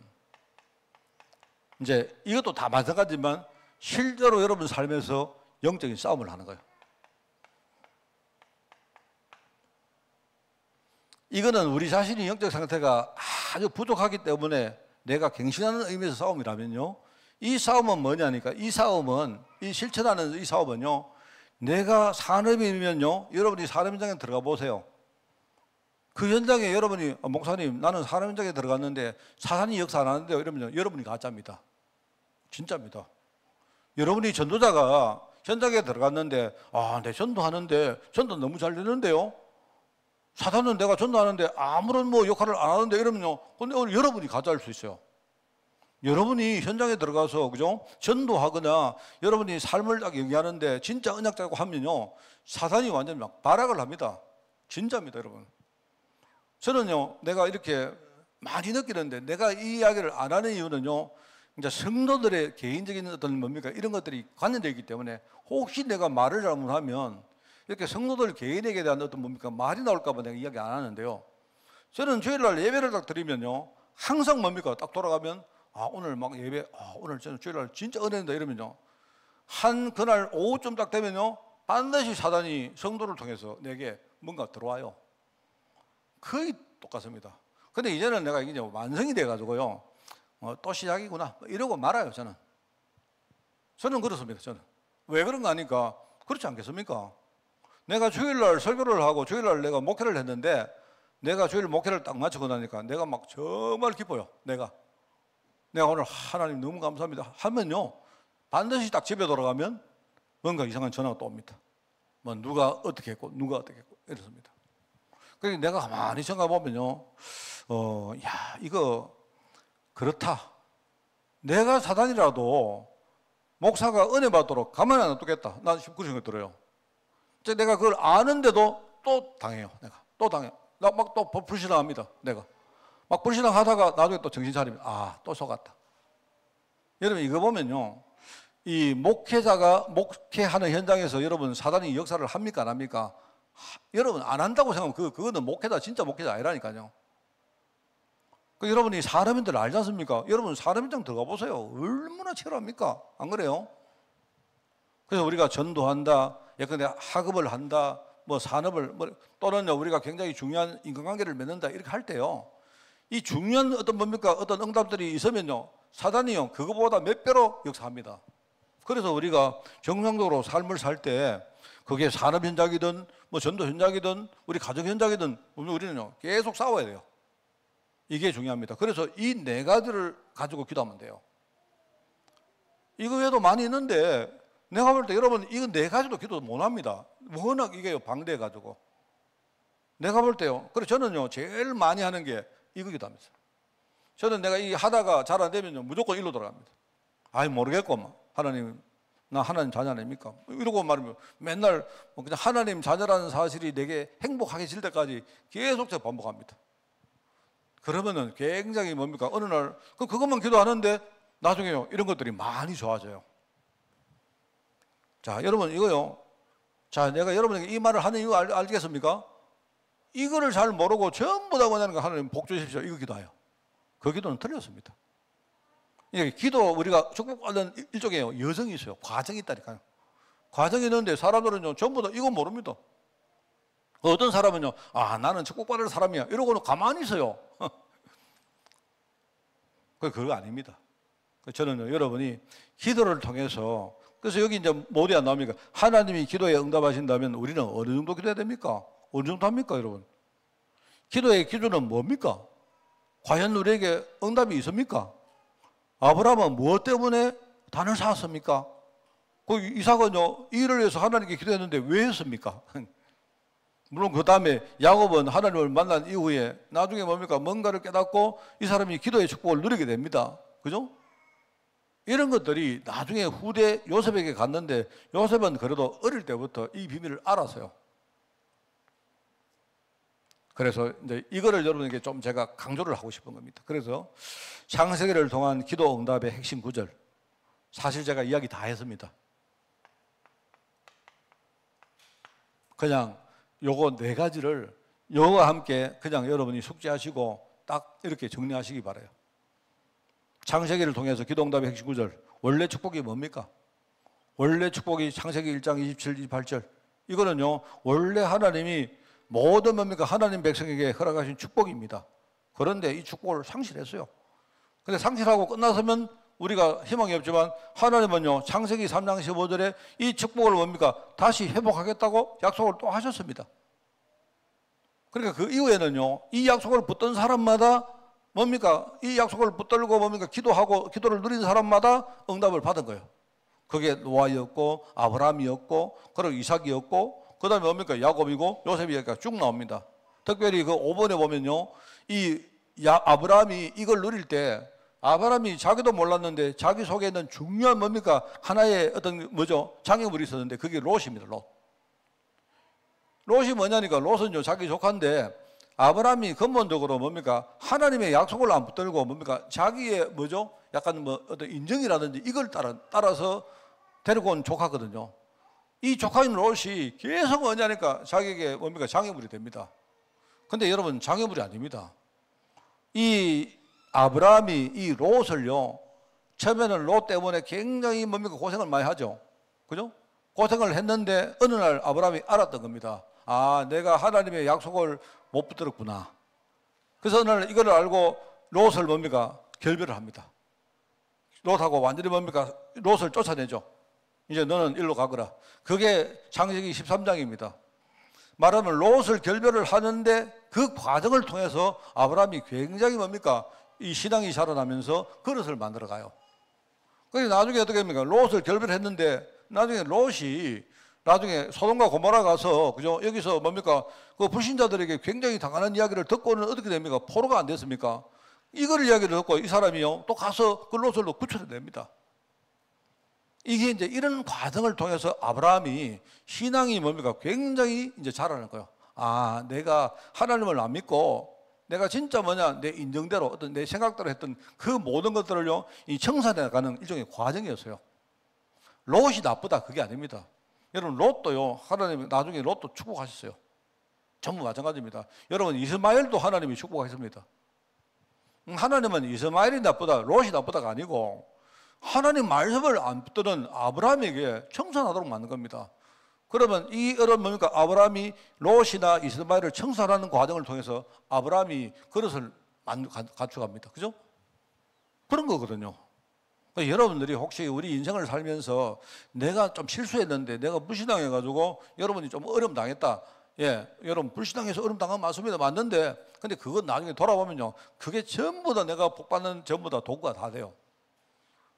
Speaker 1: 이제 이것도 다 마찬가지지만 실제로 여러분 삶에서 영적인 싸움을 하는 거예요. 이거는 우리 자신이 영적 상태가 아주 부족하기 때문에 내가 갱신하는 의미에서 싸움이라면요, 이 싸움은 뭐냐니까, 이 싸움은, 이 실천하는 이 싸움은요, 내가 산업이면요, 여러분이 산업 현장에 들어가 보세요. 그 현장에 여러분이 목사님 나는 산업 현장에 들어갔는데 사탄이 역사 안 하는데요, 이러면 여러분이 가짜입니다. 진짜입니다. 여러분이 전도자가 현장에 들어갔는데 내 전도하는데 전도 너무 잘 되는데요, 사탄은 내가 전도하는데 아무런 뭐 역할을 안 하는데 이러면요, 근데 오늘 여러분이 가짜일 수 있어요. 여러분이 현장에 들어가서 그죠, 전도하거나 여러분이 삶을 딱 얘기하는데 진짜 언약자고 하면요, 사탄이 완전히 막 발악을 합니다. 진짜입니다, 여러분. 저는요, 내가 이렇게 많이 느끼는데 내가 이 이야기를 안 하는 이유는요, 이제 성도들의 개인적인 어떤 뭡니까 이런 것들이 관련되어 있기 때문에 혹시 내가 말을 잘못하면 이렇게 성도들 개인에게 대한 어떤 뭡니까 말이 나올까 봐 내가 이야기 안 하는데요, 저는 주일날 예배를 딱 드리면요, 항상 뭡니까 딱 돌아가면 오늘 막 예배, 오늘 저는 주일날 진짜 은혜다 이러면요, 한 그날 오후쯤 딱 되면요, 반드시 사단이 성도를 통해서 내게 뭔가 들어와요. 거의 똑같습니다. 근데 이제는 내가 이제 완성이 돼가지고요, 또 시작이구나 이러고 말아요. 저는 그렇습니다. 저는 왜 그런가 하니까, 그렇지 않겠습니까? 내가 주일날 설교를 하고 주일날 내가 목회를 했는데, 내가 주일 목회를 딱 마치고 나니까 내가 막 정말 기뻐요. 내가 오늘 하나님 너무 감사합니다 하면요, 반드시 딱 집에 돌아가면 뭔가 이상한 전화가 또 옵니다. 뭐 누가 어떻게 했고 누가 어떻게 했고 이렇습니다. 그래서 내가 가만히 생각해 보면요, 이거 그렇다. 내가 사단이라도 목사가 은혜 받도록 가만히 안 놔두겠다. 난 그런 생각이 들어요. 내가 그걸 아는데도 또 당해요. 내가 또 당해요. 나 막 또 불신앙합니다. 내가 막 불신앙하다가 나중에 또 정신 차리면 또 속았다. 여러분 이거 보면요, 이 목회자가 목회하는 현장에서 여러분 사단이 역사를 합니까 안 합니까? 여러분 안 한다고 생각하면 그거는 목회자 진짜 목회자 아니라니까요. 여러분이 사람인들 알지 않습니까? 여러분 사람 현장 들어가 보세요. 얼마나 치열합니까? 안 그래요? 그래서 우리가 전도한다, 예컨대 학업을 한다, 뭐 산업을 또는 우리가 굉장히 중요한 인간관계를 맺는다 이렇게 할 때요, 이 중요한 어떤 뭡니까 어떤 응답들이 있으면요, 사단이요 그거보다 몇 배로 역사합니다. 그래서 우리가 정상적으로 삶을 살 때 그게 산업 현장이든 뭐 전도 현장이든 우리 가정 현장이든 우리는요 계속 싸워야 돼요. 이게 중요합니다. 그래서 이 네 가지를 가지고 기도하면 돼요. 이거 외에도 많이 있는데 내가 볼 때 여러분 이거 네 가지도 기도 못 합니다. 워낙 이게 방대해 가지고. 내가 볼 때요. 그래서 저는요 제일 많이 하는 게 이거 기도합니다. 저는 내가 이 하다가 잘 안 되면요 무조건 일로 돌아갑니다. 아이 모르겠고 하나님 나 하나님 자녀 아닙니까? 이러고 말하면 맨날 그냥 하나님 자녀라는 사실이 내게 행복하게 질 때까지 계속 제가 반복합니다. 그러면은 굉장히 뭡니까? 어느 날 그것만 기도하는데 나중에요 이런 것들이 많이 좋아져요. 자 여러분 이거요. 자 내가 여러분에게 이 말을 하는 이유 알겠습니까? 이거를 잘 모르고 전부 다 원하는 거 하나님 복 주십시오 이거 기도해요. 그 기도는 틀렸습니다. 이게 기도 우리가 축복받는 일종의 여정이 있어요. 과정이 있다니까요. 과정이 있는데 사람들은요 전부 다 이거 모릅니다. 어떤 사람은요 아 나는 축복받을 사람이야 이러고는 가만히 있어요. 그거 아닙니다. 저는 여러분이 기도를 통해서 그래서 여기 이제 뭐이 안 나옵니까? 하나님이 기도에 응답하신다면 우리는 어느 정도 기도해야 됩니까? 어느 정도 합니까 여러분? 기도의 기준은 뭡니까? 과연 우리에게 응답이 있습니까? 아브라함은 무엇 때문에 단을 쌓았습니까? 그 이삭은요 이 일을 위해서 하나님께 기도했는데 왜 했습니까? 물론 그 다음에 야곱은 하나님을 만난 이후에 나중에 뭡니까? 뭔가를 깨닫고 이 사람이 기도의 축복을 누리게 됩니다. 그죠? 이런 것들이 나중에 후대 요셉에게 갔는데 요셉은 그래도 어릴 때부터 이 비밀을 알았어요. 그래서 이제 이거를 여러분에게 좀 제가 강조를 하고 싶은 겁니다. 그래서 창세기를 통한 기도 응답의 핵심 구절 사실 제가 이야기 다 했습니다. 그냥 요거 네 가지를 요거와 함께 그냥 여러분이 숙지하시고 딱 이렇게 정리하시기 바라요. 창세기를 통해서 기도 응답의 핵심 구절 원래 축복이 뭡니까? 원래 축복이 창세기 1장 27, 28절 이거는요 원래 하나님이 모든 뭡니까? 하나님 백성에게 허락하신 축복입니다. 그런데 이 축복을 상실했어요. 근데 상실하고 끝나서면 우리가 희망이 없지만 하나님은요 창세기 3장 15절에 이 축복을 뭡니까? 다시 회복하겠다고 약속을 또 하셨습니다. 그러니까 그 이후에는요 이 약속을 붙든 사람마다 뭡니까? 이 약속을 붙들고 뭡니까? 기도하고 기도를 누린 사람마다 응답을 받은 거예요. 그게 노아였고 아브라함이었고 그리고 이삭이었고 그 다음에 뭡니까? 야곱이고 요셉이니까 쭉 나옵니다. 특별히 그 5번에 보면요 이 아브라함이 이걸 누릴 때 아브라함이 자기도 몰랐는데 자기 속에 있는 중요한 뭡니까? 하나의 어떤 뭐죠? 장애물이 있었는데 그게 롯입니다. 롯이 뭐냐니까 롯은요 자기 조카인데 아브라함이 근본적으로 뭡니까? 하나님의 약속을 안 붙들고 뭡니까? 자기의 뭐죠? 약간 뭐 어떤 인정이라든지 이걸 따라서 데리고 온 조카거든요. 이 조카인 롯이 계속 뭐냐니까 자기에게 뭡니까? 장애물이 됩니다. 근데 여러분 장애물이 아닙니다. 이 아브라함이 이 롯을요 처음에는 롯 때문에 굉장히 뭡니까? 고생을 많이 하죠. 그죠? 고생을 했는데 어느 날 아브라함이 알았던 겁니다. 아, 내가 하나님의 약속을 못 붙들었구나. 그래서 어느 날 이걸 알고 롯을 뭡니까? 결별을 합니다. 롯하고 완전히 뭡니까? 롯을 쫓아내죠. 이제 너는 일로 가거라. 그게 창세기 13장입니다. 말하면 롯을 결별을 하는데 그 과정을 통해서 아브라함이 굉장히 뭡니까? 이 신앙이 자라나면서 그릇을 만들어 가요. 그래서 나중에 어떻게 합니까? 롯을 결별했는데 나중에 롯이 나중에 소돔과 고모라 가서 그죠? 여기서 뭡니까? 그 불신자들에게 굉장히 당하는 이야기를 듣고는 어떻게 됩니까? 포로가 안 됐습니까? 이걸 이야기를 듣고 이 사람이요 또 가서 그 롯을 구출해냅니다. 이게 이제 이런 과정을 통해서 아브라함이 신앙이 뭡니까? 굉장히 이제 자라는 거예요. 아, 내가 하나님을 안 믿고 내가 진짜 뭐냐 내 인정대로 어떤 내 생각대로 했던 그 모든 것들을요 이 청산해 가는 일종의 과정이었어요. 롯이 나쁘다 그게 아닙니다. 여러분 롯도요 하나님이 나중에 롯도 축복하셨어요. 전부 마찬가지입니다. 여러분 이스마엘도 하나님이 축복하셨습니다. 하나님은 이스마엘이 나쁘다 롯이 나쁘다가 아니고 하나님 말씀을 안 붙드는 아브라함에게 청산하도록 만든 겁니다. 그러면 이 여러분 뭡니까? 아브라함이 롯이나 이스마엘을 청산하는 과정을 통해서 아브라함이 그릇을 갖춰갑니다. 그죠? 그런 거거든요. 여러분들이 혹시 우리 인생을 살면서 내가 좀 실수했는데 내가 불신앙해가지고 여러분이 좀 어려움 당했다. 예, 여러분 불신앙해서 어려움 당한 맞습니다. 맞는데 근데 그건 나중에 돌아보면요. 그게 전부 다 내가 복받는 전부 다 도구가 다 돼요.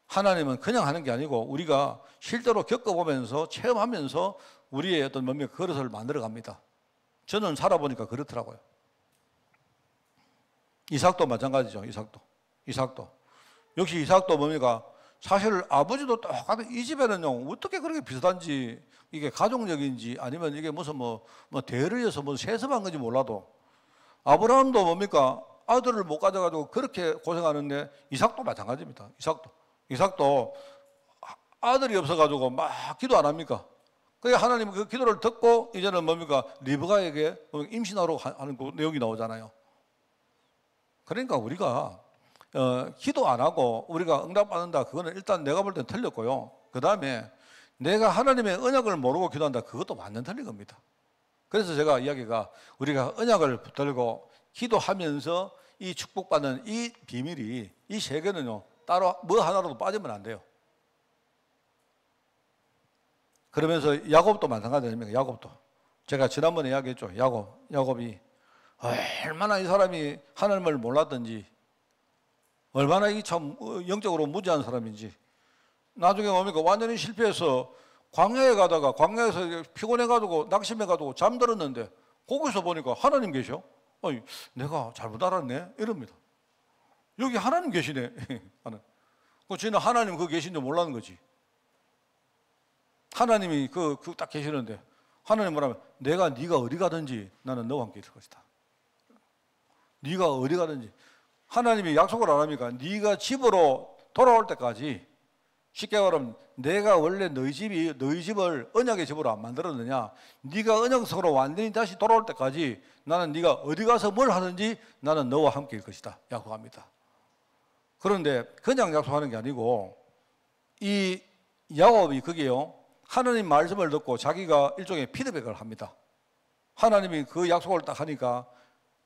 Speaker 1: 하나님은 그냥 하는 게 아니고 우리가 실제로 겪어보면서 체험하면서 우리의 어떤 몸의 그릇을 만들어 갑니다. 저는 살아보니까 그렇더라고요. 이삭도 마찬가지죠. 이삭도. 역시 이삭도 뭡니까? 사실 아버지도 똑같은 이 집에는요, 어떻게 그렇게 비슷한지, 이게 가족력인지 아니면 이게 무슨 뭐 대르여서 뭐 세습한 건지 몰라도 아브라함도 뭡니까? 아들을 못 가져가지고 그렇게 고생하는데 이삭도 마찬가지입니다. 이삭도 아들이 없어가지고 막 기도 안 합니까? 그러니까 하나님은 그 기도를 듣고 이제는 뭡니까? 리브가에게 임신하러 하는 그 내용이 나오잖아요. 그러니까 우리가 기도 안 하고 우리가 응답받는다. 그거는 일단 내가 볼 때는 틀렸고요. 그 다음에 내가 하나님의 언약을 모르고 기도한다. 그것도 완전 틀린 겁니다. 그래서 제가 이야기가 우리가 언약을 붙들고 기도하면서 이 축복받는 이 비밀이 이 세계는요. 따로 뭐 하나라도 빠지면 안 돼요. 그러면서 야곱도 마찬가지 아닙니까? 야곱도. 제가 지난번에 이야기했죠. 야곱이 얼마나 이 사람이 하나님을 몰랐던지 얼마나 이 참 영적으로 무지한 사람인지 나중에 뭡니까? 완전히 실패해서 광야에 가다가 광야에서 피곤해가지고 낙심해가지고 잠들었는데 거기서 보니까 하나님 계셔. 내가 잘못 알았네 이럽니다. 여기 하나님 계시네. 지는 하나님 그 계신 줄 몰랐는 거지. 하나님이 딱 계시는데 하나님 뭐라면 네가 어디 가든지 나는 너와 함께 있을 것이다. 네가 어디 가든지 하나님이 약속을 안 합니까? 네가 집으로 돌아올 때까지 쉽게 말하면 내가 원래 너희 집을 언약의 집으로 안 만들었느냐? 네가 언약속으로 완전히 다시 돌아올 때까지 나는 네가 어디 가서 뭘 하든지 나는 너와 함께일 것이다. 약속합니다. 그런데 그냥 약속하는 게 아니고 이 야곱이 그게요. 하나님 말씀을 듣고 자기가 일종의 피드백을 합니다. 하나님이 그 약속을 딱 하니까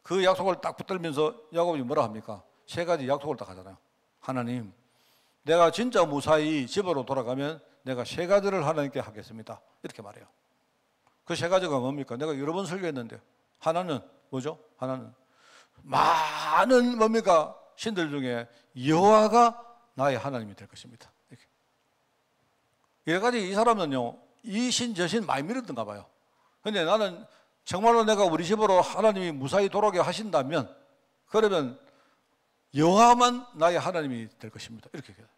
Speaker 1: 그 약속을 딱 붙들면서 야곱이 뭐라 합니까? 세 가지 약속을 딱 하잖아요. 하나님, 내가 진짜 무사히 집으로 돌아가면 내가 세 가지를 하나님께 하겠습니다. 이렇게 말해요. 그 세 가지가 뭡니까? 내가 여러 번 설교했는데 하나는 뭐죠? 하나는 많은 뭡니까? 신들 중에 여호와가 나의 하나님이 될 것입니다. 이렇게. 여기까지 이 사람은요, 이 신 저 신 많이 믿었던가 봐요. 근데 나는 정말로 내가 우리 집으로 하나님이 무사히 돌아오게 하신다면 그러면 여호와만 나의 하나님이 될 것입니다. 이렇게 얘기해요.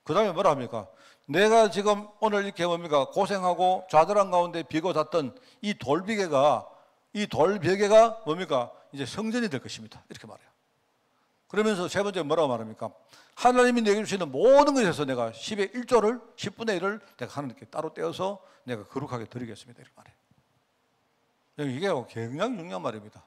Speaker 1: 그 다음에 뭐라 합니까? 내가 지금 오늘 이렇게 뭡니까? 고생하고 좌절한 가운데 비고 잤던 이 돌벽에가 뭡니까? 이제 성전이 될 것입니다. 이렇게 말해요. 그러면서 세 번째 뭐라고 말합니까? 하나님이 내게 주시는 모든 것에서 내가 10의 1조를 10분의 1을 내가 하나님께 따로 떼어서 내가 거룩하게 드리겠습니다. 이렇게 말해요. 이게 굉장히 중요한 말입니다.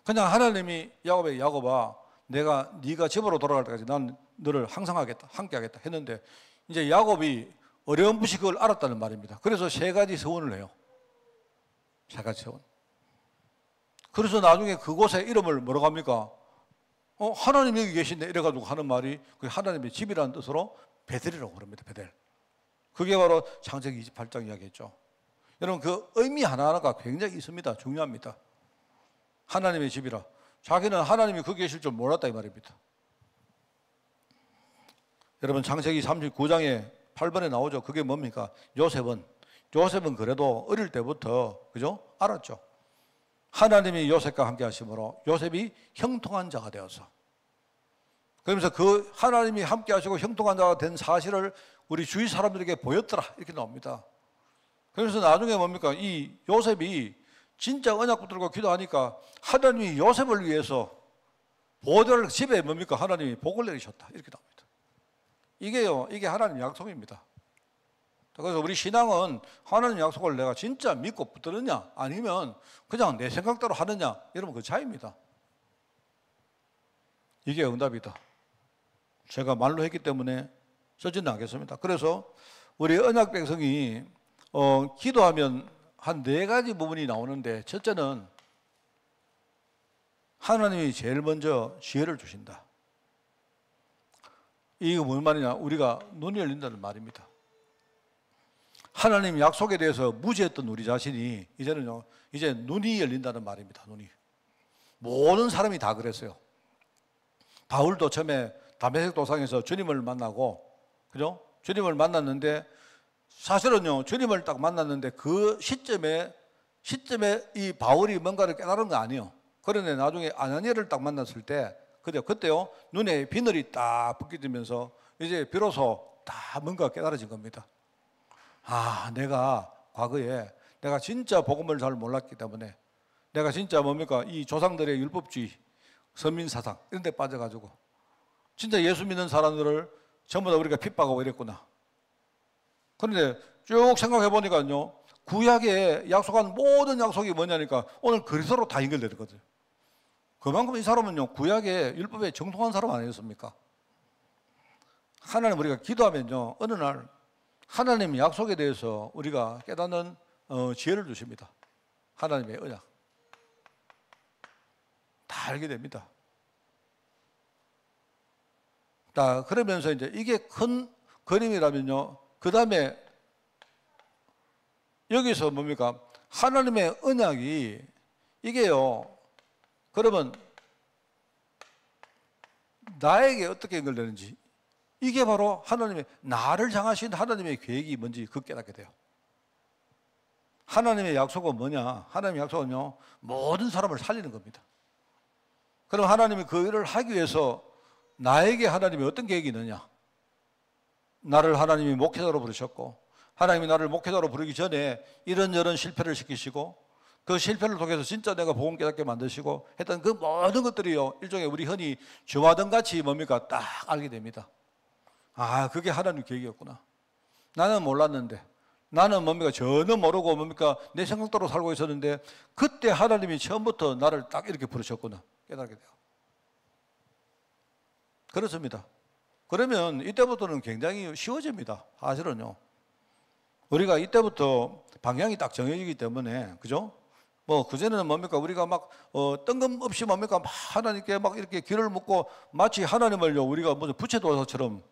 Speaker 1: 그냥 하나님이 야곱아 네가 집으로 돌아갈 때까지 난 너를 항상 하겠다, 함께 하겠다 했는데 이제 야곱이 어려움없이 그걸 알았다는 말입니다. 그래서 세 가지 서원을 해요. 세 가지 서원. 그래서 나중에 그곳에 이름을 뭐라고 합니까? 하나님이 여기 계신데 이래가지고 하는 말이 그 하나님의 집이라는 뜻으로 베델이라고 그럽니다. 베델. 그게 바로 창세기 28장 이야기했죠. 여러분 그 의미 하나하나가 굉장히 있습니다. 중요합니다. 하나님의 집이라. 자기는 하나님이 거기 계실 줄 몰랐다 이 말입니다. 여러분 창세기 39장에 8번에 나오죠. 그게 뭡니까? 요셉은 그래도 어릴 때부터 그죠? 알았죠. 하나님이 요셉과 함께 하심으로 요셉이 형통한 자가 되어서 그러면서 그 하나님이 함께 하시고 형통한 자가 된 사실을 우리 주위 사람들에게 보였더라 이렇게 나옵니다. 그래서 나중에 뭡니까? 이 요셉이 진짜 언약 붙들고 기도하니까 하나님이 요셉을 위해서 보호자를 집에 뭡니까? 하나님이 복을 내리셨다 이렇게 나옵니다. 이게 하나님 약속입니다. 그래서 우리 신앙은 하나님 약속을 내가 진짜 믿고 붙들느냐 아니면 그냥 내 생각대로 하느냐 여러분 그 차이입니다. 이게 응답이다. 제가 말로 했기 때문에 쓰지는 않겠습니다. 그래서 우리 언약 백성이 기도하면 한 네 가지 부분이 나오는데 첫째는 하나님이 제일 먼저 지혜를 주신다. 이거 뭔 말이냐? 우리가 눈이 열린다는 말입니다. 하나님 약속에 대해서 무지했던 우리 자신이 이제는요, 이제 눈이 열린다는 말입니다. 눈이. 모든 사람이 다 그랬어요. 바울도 처음에 다메섹 도상에서 주님을 만나고, 그죠? 주님을 만났는데, 사실은요, 주님을 딱 만났는데 그 시점에 이 바울이 뭔가를 깨달은 거 아니에요. 그런데 나중에 아나니아를 딱 만났을 때, 그때요, 눈에 비늘이 딱 벗겨지면서 이제 비로소 다 뭔가 깨달아진 겁니다. 아, 내가 과거에 내가 진짜 복음을 잘 몰랐기 때문에 내가 진짜 뭡니까? 이 조상들의 율법주의, 선민사상 이런 데 빠져가지고 진짜 예수 믿는 사람들을 전부 다 우리가 핍박하고 이랬구나. 그런데 쭉 생각해 보니까요, 구약에 약속한 모든 약속이 뭐냐니까 오늘 그리스도로 다 연결되거든요. 그만큼 이 사람은요, 구약의 율법에 정통한 사람 아니었습니까? 하나님 우리가 기도하면요, 어느 날 하나님의 약속에 대해서 우리가 깨닫는 지혜를 주십니다. 하나님의 언약. 다 알게 됩니다. 자, 그러면서 이제 이게 큰 그림이라면요, 그 다음에 여기서 뭡니까? 하나님의 언약이 이게요, 그러면 나에게 어떻게 연결되는지, 이게 바로 하나님의, 나를 향하신 하나님의 계획이 뭔지 그 깨닫게 돼요. 하나님의 약속은 뭐냐? 하나님의 약속은요, 모든 사람을 살리는 겁니다. 그럼 하나님이 그 일을 하기 위해서 나에게 하나님이 어떤 계획이 있느냐? 나를 하나님이 목회자로 부르셨고, 하나님이 나를 목회자로 부르기 전에 이런저런 실패를 시키시고, 그 실패를 통해서 진짜 내가 복음 깨닫게 만드시고 했던 그 모든 것들이요, 일종의 우리 흔히 주마등 같이 뭡니까? 딱 알게 됩니다. 아, 그게 하나님 계획이었구나. 나는 몰랐는데, 나는 뭡니까? 전혀 모르고 뭡니까? 내 생각대로 살고 있었는데, 그때 하나님이 처음부터 나를 딱 이렇게 부르셨구나. 깨닫게 돼요. 그렇습니다. 그러면 이때부터는 굉장히 쉬워집니다. 사실은요. 우리가 이때부터 방향이 딱 정해지기 때문에, 그죠? 뭐, 그전에는 뭡니까? 우리가 막, 뜬금없이 뭡니까? 막 하나님께 막 이렇게 길을 묻고 마치 하나님을요, 우리가 무슨 부채도사처럼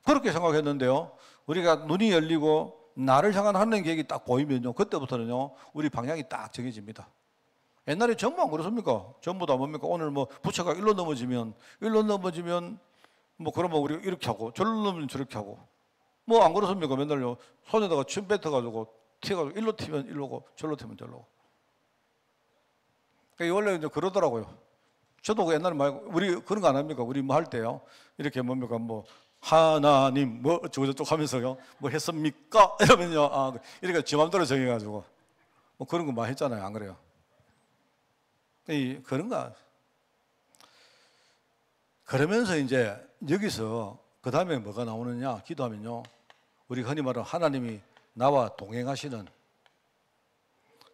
Speaker 1: 그렇게 생각했는데요. 우리가 눈이 열리고 나를 향한 하나님 계획이 딱 보이면요, 그때부터는요, 우리 방향이 딱 정해집니다. 옛날에 전부 안 그렇습니까? 전부 다 뭡니까? 오늘 뭐 부채가 일로 넘어지면 뭐 그러면 우리가 이렇게 하고, 절로 넘으면 저렇게 하고. 뭐 안 그렇습니까? 맨날요, 손에다가 침 뱉어가지고 튀어가지고 일로 튀면 일로고, 절로 튀면 절로고. 그러니까 원래 이제 그러더라고요. 저도 그 옛날에 우리 그런 거 안 합니까? 우리 뭐 할 때요, 이렇게 뭡니까? 뭐 하나님 뭐 어쩌고저쩌고 하면서요, 뭐 했습니까? 이러면요, 아, 이렇게 지 맘대로 정해가지고 뭐 그런 거 많이 했잖아요. 안 그래요? 그런가? 그러면서 이제 여기서 그 다음에 뭐가 나오느냐? 기도하면요, 우리 흔히 말하는 하나님이 나와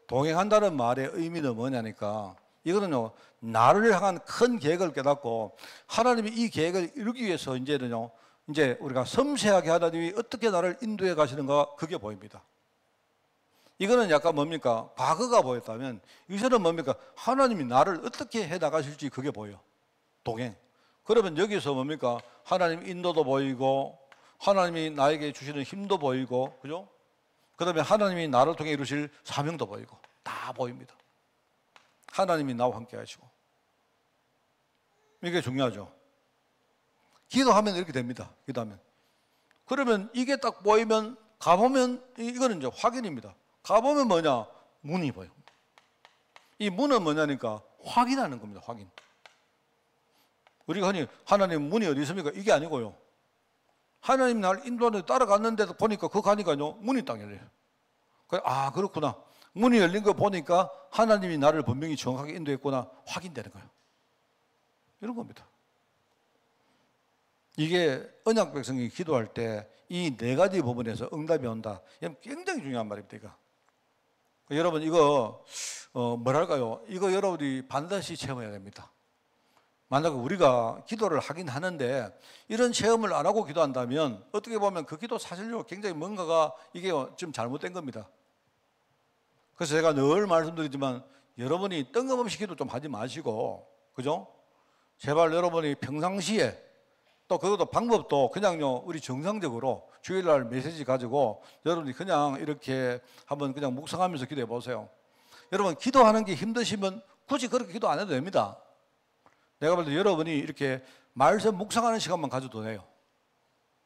Speaker 1: 동행한다는 말의 의미는 뭐냐니까, 이거는요, 나를 향한 큰 계획을 깨닫고 하나님이 이 계획을 이루기 위해서 이제는요, 이제 우리가 섬세하게 하나님이 어떻게 나를 인도해 가시는가, 그게 보입니다. 이거는 약간 뭡니까? 과거가 보였다면, 이제는 뭡니까? 하나님이 나를 어떻게 해 나가실지 그게 보여. 동행. 그러면 여기서 뭡니까? 하나님 인도도 보이고, 하나님이 나에게 주시는 힘도 보이고, 그죠? 그 다음에 하나님이 나를 통해 이루실 사명도 보이고, 다 보입니다. 하나님이 나와 함께 하시고. 이게 중요하죠. 기도하면 이렇게 됩니다. 기도하면. 그러면 이게 딱 보이면, 가보면, 이거는 이제 확인입니다. 가보면 뭐냐? 문이 보여. 이 문은 뭐냐니까 확인하는 겁니다. 확인. 우리가 흔히 하나님 문이 어디 있습니까? 이게 아니고요. 하나님 날 인도하는데 따라갔는데도 보니까 그거 가니까요, 문이 딱 열려요. 아, 그렇구나. 문이 열린 거 보니까 하나님이 나를 분명히 정확하게 인도했구나, 확인되는 거예요. 이런 겁니다. 이게 언약 백성이 기도할 때 이 네 가지 부분에서 응답이 온다. 굉장히 중요한 말입니다. 이거. 여러분, 이거 뭐랄까요? 이거 여러분이 반드시 체험해야 됩니다. 만약에 우리가 기도를 하긴 하는데 이런 체험을 안 하고 기도한다면 어떻게 보면 그 기도 사실로 굉장히 뭔가가 이게 좀 잘못된 겁니다. 그래서 제가 늘 말씀드리지만 여러분이 뜬금없이 기도 좀 하지 마시고, 그죠? 제발 여러분이 평상시에 또 그것도 방법도 그냥요, 우리 정상적으로 주일날 메시지 가지고 여러분이 그냥 이렇게 한번 그냥 묵상하면서 기도해 보세요. 여러분, 기도하는 게 힘드시면 굳이 그렇게 기도 안 해도 됩니다. 내가 볼 때 여러분이 이렇게 말씀 묵상하는 시간만 가져도 돼요.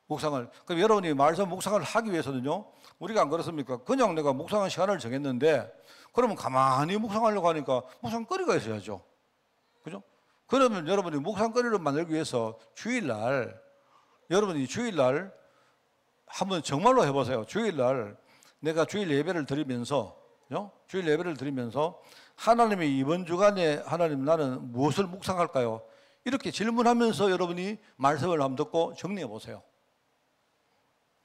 Speaker 1: 묵상을. 그럼 여러분이 말씀 묵상을 하기 위해서는요, 우리가 안 그렇습니까? 그냥 내가 묵상하는 시간을 정했는데, 그러면 가만히 묵상하려고 하니까 묵상거리가 있어야죠. 그죠? 그러면 여러분이 묵상거리를 만들기 위해서 주일날, 여러분이 주일날 한번 정말로 해보세요. 주일날 내가 주일 예배를 드리면서, 주일 예배를 드리면서 하나님이 이번 주간에 하나님 나는 무엇을 묵상할까요? 이렇게 질문하면서 여러분이 말씀을 한번 듣고 정리해 보세요.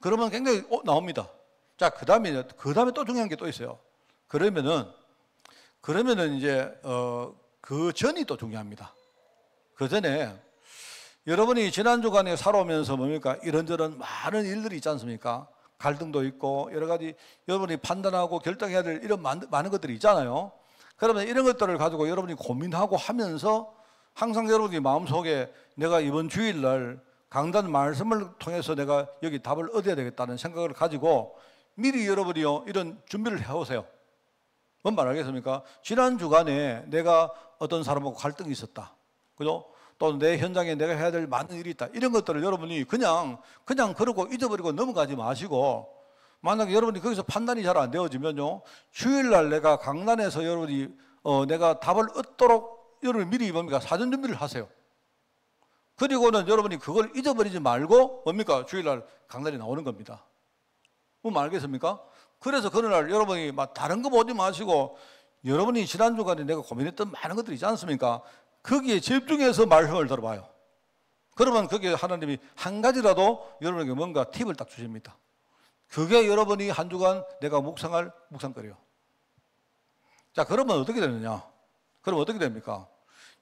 Speaker 1: 그러면 굉장히 나옵니다. 자, 그 다음에 또 중요한 게 또 있어요. 그러면은 이제 그 전이 또 중요합니다. 그 전에 여러분이 지난 주간에 살아오면서 뭡니까? 이런저런 많은 일들이 있지 않습니까? 갈등도 있고 여러 가지 여러분이 판단하고 결정해야 될 이런 많은 것들이 있잖아요. 그러면 이런 것들을 가지고 여러분이 고민하고 하면서 항상 여러분이 마음속에 내가 이번 주일날 강단 말씀을 통해서 내가 여기 답을 얻어야 되겠다는 생각을 가지고 미리 여러분이요, 이런 준비를 해오세요. 뭔 말 알겠습니까? 지난 주간에 내가 어떤 사람하고 갈등이 있었다. 그죠? 또 내 현장에 내가 해야 될 많은 일이 있다. 이런 것들을 여러분이 그냥 그러고 잊어버리고 넘어가지 마시고, 만약에 여러분이 거기서 판단이 잘 안 되어지면요, 주일날 내가 강단에서 여러분이 내가 답을 얻도록 여러분이 미리 뭡니까? 사전 준비를 하세요. 그리고는 여러분이 그걸 잊어버리지 말고 뭡니까? 주일날 강단에 나오는 겁니다. 뭔 말 알겠습니까? 그래서 그런 날 여러분이 막 다른 거 보지 마시고 여러분이 지난 주간에 내가 고민했던 많은 것들이 있지 않습니까? 거기에 집중해서 말씀을 들어봐요. 그러면 거기에 하나님이 한 가지라도 여러분에게 뭔가 팁을 딱 주십니다. 그게 여러분이 한 주간 내가 묵상할 묵상거리요. 자, 그러면 어떻게 되느냐? 그럼 어떻게 됩니까?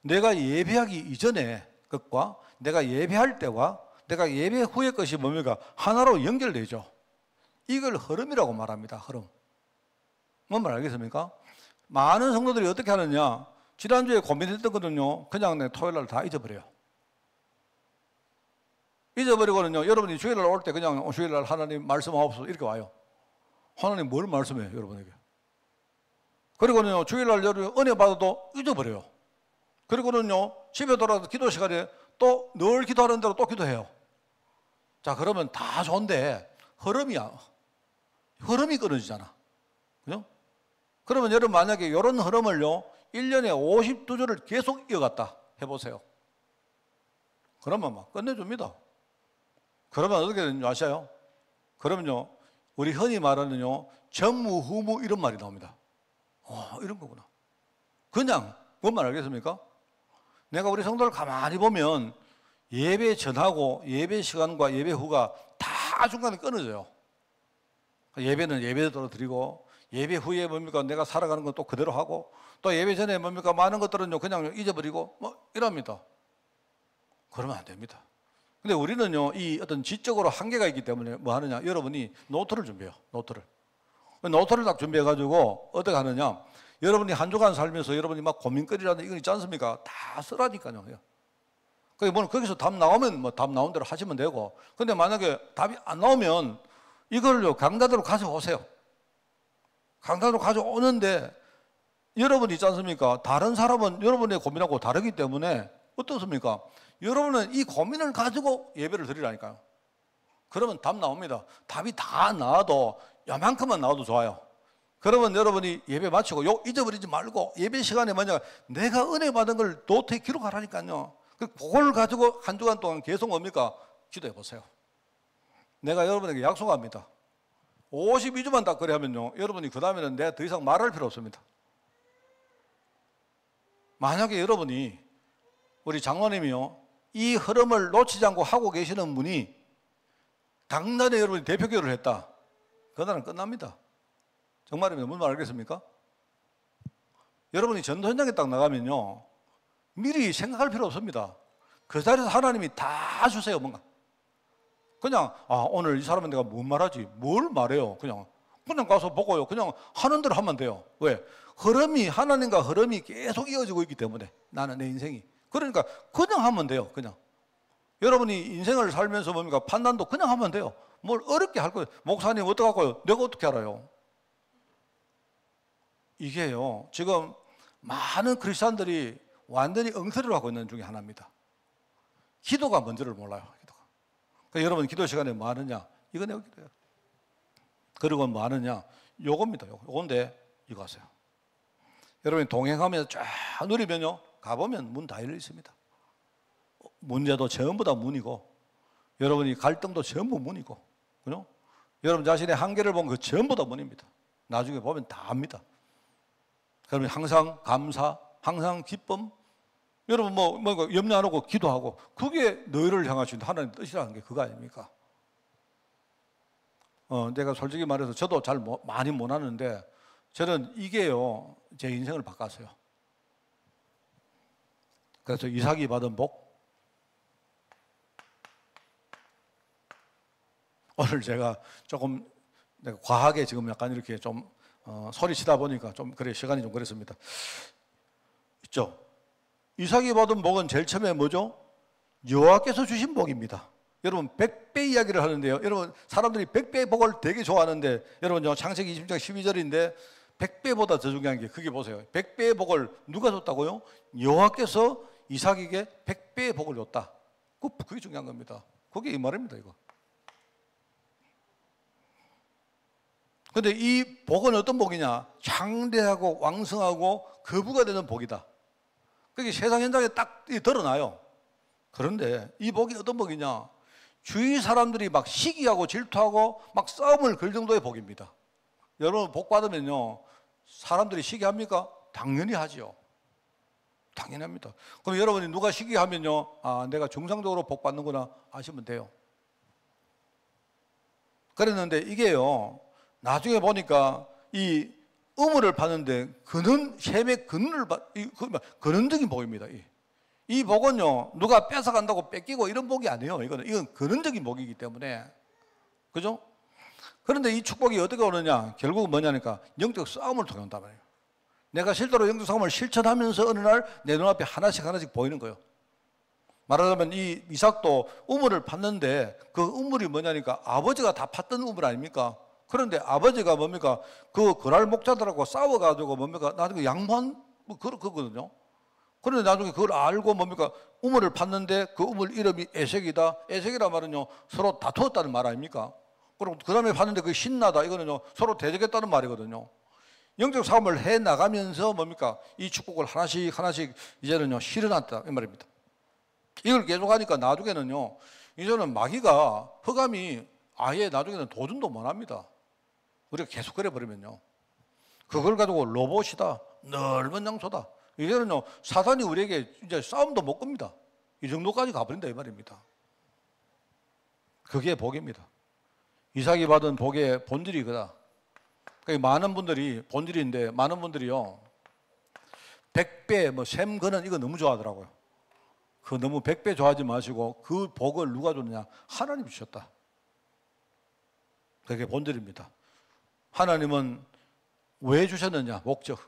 Speaker 1: 내가 예배하기 이전에 것과 내가 예배할 때와 내가 예배 후의 것이 뭡니까? 하나로 연결되죠. 이걸 흐름이라고 말합니다. 흐름. 뭔 말 알겠습니까? 많은 성도들이 어떻게 하느냐? 지난주에 고민했던 거는요, 그냥 내 토요일 날 다 잊어버려요. 잊어버리고는요, 여러분이 주일날 올 때 그냥 주일날 하나님 말씀하옵소서 이렇게 와요. 하나님 뭘 말씀해요, 여러분에게? 그리고는요, 주일날 여러분 은혜 받아도 잊어버려요. 그리고는요, 집에 돌아와서 기도 시간에 또 늘 기도하는 대로 또 기도해요. 자, 그러면 다 좋은데 흐름이야. 흐름이 끊어지잖아. 그죠? 그러면 여러분 만약에 이런 흐름을요, 1년에 52주를 계속 이어갔다 해보세요. 그러면 막 끝내줍니다. 그러면 어떻게 되는지 아셔요? 그러면요, 우리 흔히 말하는요, 전무후무 이런 말이 나옵니다. 이런 거구나. 그냥 뭔 말 알겠습니까? 내가 우리 성도를 가만히 보면 예배 전하고 예배 시간과 예배 후가 다 중간에 끊어져요. 예배는 예배대로 드리고 예배 후에 뭡니까? 내가 살아가는 건 또 그대로 하고 또 예배 전에 뭡니까? 많은 것들은요 그냥 잊어버리고 뭐 이럽니다. 그러면 안 됩니다. 근데 우리는요 이 어떤 지적으로 한계가 있기 때문에 뭐 하느냐? 여러분이 노트를 준비해요. 노트를 딱 준비해가지고 어떻게 하느냐? 여러분이 한 주간 살면서 여러분이 막 고민거리라는 이건 있지 않습니까? 다 쓰라니까요. 그러니까 거기서 답 나오면 뭐 답 나온 대로 하시면 되고, 근데 만약에 답이 안 나오면 이걸요 강단으로 가져오세요. 강단으로 가져오는데 여러분 있지 않습니까? 다른 사람은 여러분의 고민하고 다르기 때문에 어떻습니까? 여러분은 이 고민을 가지고 예배를 드리라니까요. 그러면 답 나옵니다. 답이 다 나와도 요만큼만 나와도 좋아요. 그러면 여러분이 예배 마치고 잊어버리지 말고 예배 시간에 만약 내가 은혜 받은 걸 노트에 기록하라니까요. 그걸 가지고 한 주간 동안 계속 뭡니까? 기도해 보세요. 내가 여러분에게 약속합니다. 52주만 딱 그래 하면요, 여러분이 그 다음에는 내가 더 이상 말할 필요 없습니다. 만약에 여러분이 우리 장로님이요 이 흐름을 놓치지 않고 하고 계시는 분이 강단에 여러분이 대표기도를 했다, 그날은 끝납니다. 정말입니다. 무슨 말 알겠습니까? 여러분이 전도 현장에 딱 나가면요 미리 생각할 필요 없습니다. 그 자리에서 하나님이 다 주세요. 뭔가 그냥 오늘 이 사람은 내가 뭔 말하지? 뭘 말해요? 그냥 가서 보고요. 그냥 하는 대로 하면 돼요. 왜? 하나님과 흐름이 계속 이어지고 있기 때문에 나는 내 인생이. 그러니까 그냥 하면 돼요. 그냥 여러분이 인생을 살면서 뭡니까? 판단도 그냥 하면 돼요. 뭘 어렵게 할 거예요. 목사님 어떡할까요? 내가 어떻게 알아요? 이게요, 지금 많은 크리스찬들이 완전히 엉터리로 하고 있는 중에 하나입니다. 기도가 뭔지를 몰라요. 기도가. 그러니까 여러분 기도 시간에 뭐 하느냐? 이거 내가 기도해요. 그리고 뭐 하느냐? 요겁니다. 요건데 이거 하세요. 여러분이 동행하면서 쫙 누리면요, 가보면 문 다 열려 있습니다. 문제도 전부 다 문이고, 여러분이 갈등도 전부 문이고, 그죠? 여러분 자신의 한계를 보면 그 전부 다 문입니다. 나중에 보면 다 압니다. 그러면 항상 감사, 항상 기쁨, 여러분 뭐 염려 안 하고 기도하고, 그게 너희를 향하신 하나님 뜻이라는 게 그거 아닙니까? 내가 솔직히 말해서 저도 잘 많이 못 하는데, 저는 이게요, 제 인생을 바꿨어요. 그래서 이삭이 받은 복, 오늘 제가 조금 과하게 지금 약간 이렇게 좀 소리치다 보니까 좀 그래, 시간이 좀 그랬습니다. 있죠? 이삭이 받은 복은 제일 처음에 뭐죠? 여호와께서 주신 복입니다. 여러분 100배 이야기를 하는데요, 여러분 사람들이 100배의 복을 되게 좋아하는데, 여러분 창세기 20장 12절인데 100배보다 더 중요한 게 그게 보세요. 100배의 복을 누가 줬다고요? 여호와께서 이삭에게 100배의 복을 줬다. 그게 중요한 겁니다. 그게 이 말입니다. 이거. 근데 이 복은 어떤 복이냐? 장대하고 왕성하고 거부가 되는 복이다. 그게 세상 현장에 딱 드러나요. 그런데 이 복이 어떤 복이냐? 주위 사람들이 막 시기하고 질투하고 막 싸움을 걸 정도의 복입니다. 여러분 복 받으면요, 사람들이 시기합니까? 당연히 하죠. 당연히 합니다. 그럼 여러분이 누가 시기하면요, 아, 내가 정상적으로 복 받는구나 아시면 돼요. 그랬는데 이게요, 나중에 보니까 이 우물을 파는데 셈의 근원적인 복입니다. 이 복은요, 누가 뺏어간다고 뺏기고 이런 복이 아니에요. 이건 근원적인 복이기 때문에. 그죠? 그런데 이 축복이 어떻게 오느냐? 결국은 뭐냐니까 영적 싸움을 통해 온단 말이에요. 내가 실제로 영적 싸움을 실천하면서 어느 날 내 눈앞에 하나씩 보이는 거예요. 말하자면 이 이삭도 우물을 팠는데 그 우물이 뭐냐니까 아버지가 다 팠던 우물 아닙니까? 그런데 아버지가 뭡니까? 그 거랄 목자들하고 싸워가지고 뭡니까? 나중에 양반? 그거거든요. 그런데 나중에 그걸 알고 뭡니까? 우물을 팠는데 그 우물 이름이 에색이다. 에색이란 말은요, 서로 다투었다는 말 아닙니까? 그리고 그 다음에 봤는데 그 신나다. 이거는요, 서로 대적했다는 말이거든요. 영적 싸움을 해 나가면서 뭡니까? 이 축복을 하나씩 이제는요, 실어놨다. 이 말입니다. 이걸 계속 하니까 나중에는요, 이제는 마귀가 흑암이 아예 나중에는 도전도 못 합니다. 우리가 계속 그래 버리면요. 그걸 가지고 로봇이다, 넓은 장소다. 이제는요, 사단이 우리에게 이제 싸움도 못 겁니다. 이 정도까지 가버린다 이 말입니다. 그게 복입니다. 이삭이 받은 복의 본질이 그다. 그러니까 많은 분들이 본질인데, 많은 분들이요, 100배, 셈 거는 이거 너무 좋아하더라고요. 그 너무 100배 좋아하지 마시고 그 복을 누가 줬느냐? 하나님이 주셨다. 그게 본질입니다. 하나님은 왜 주셨느냐? 목적.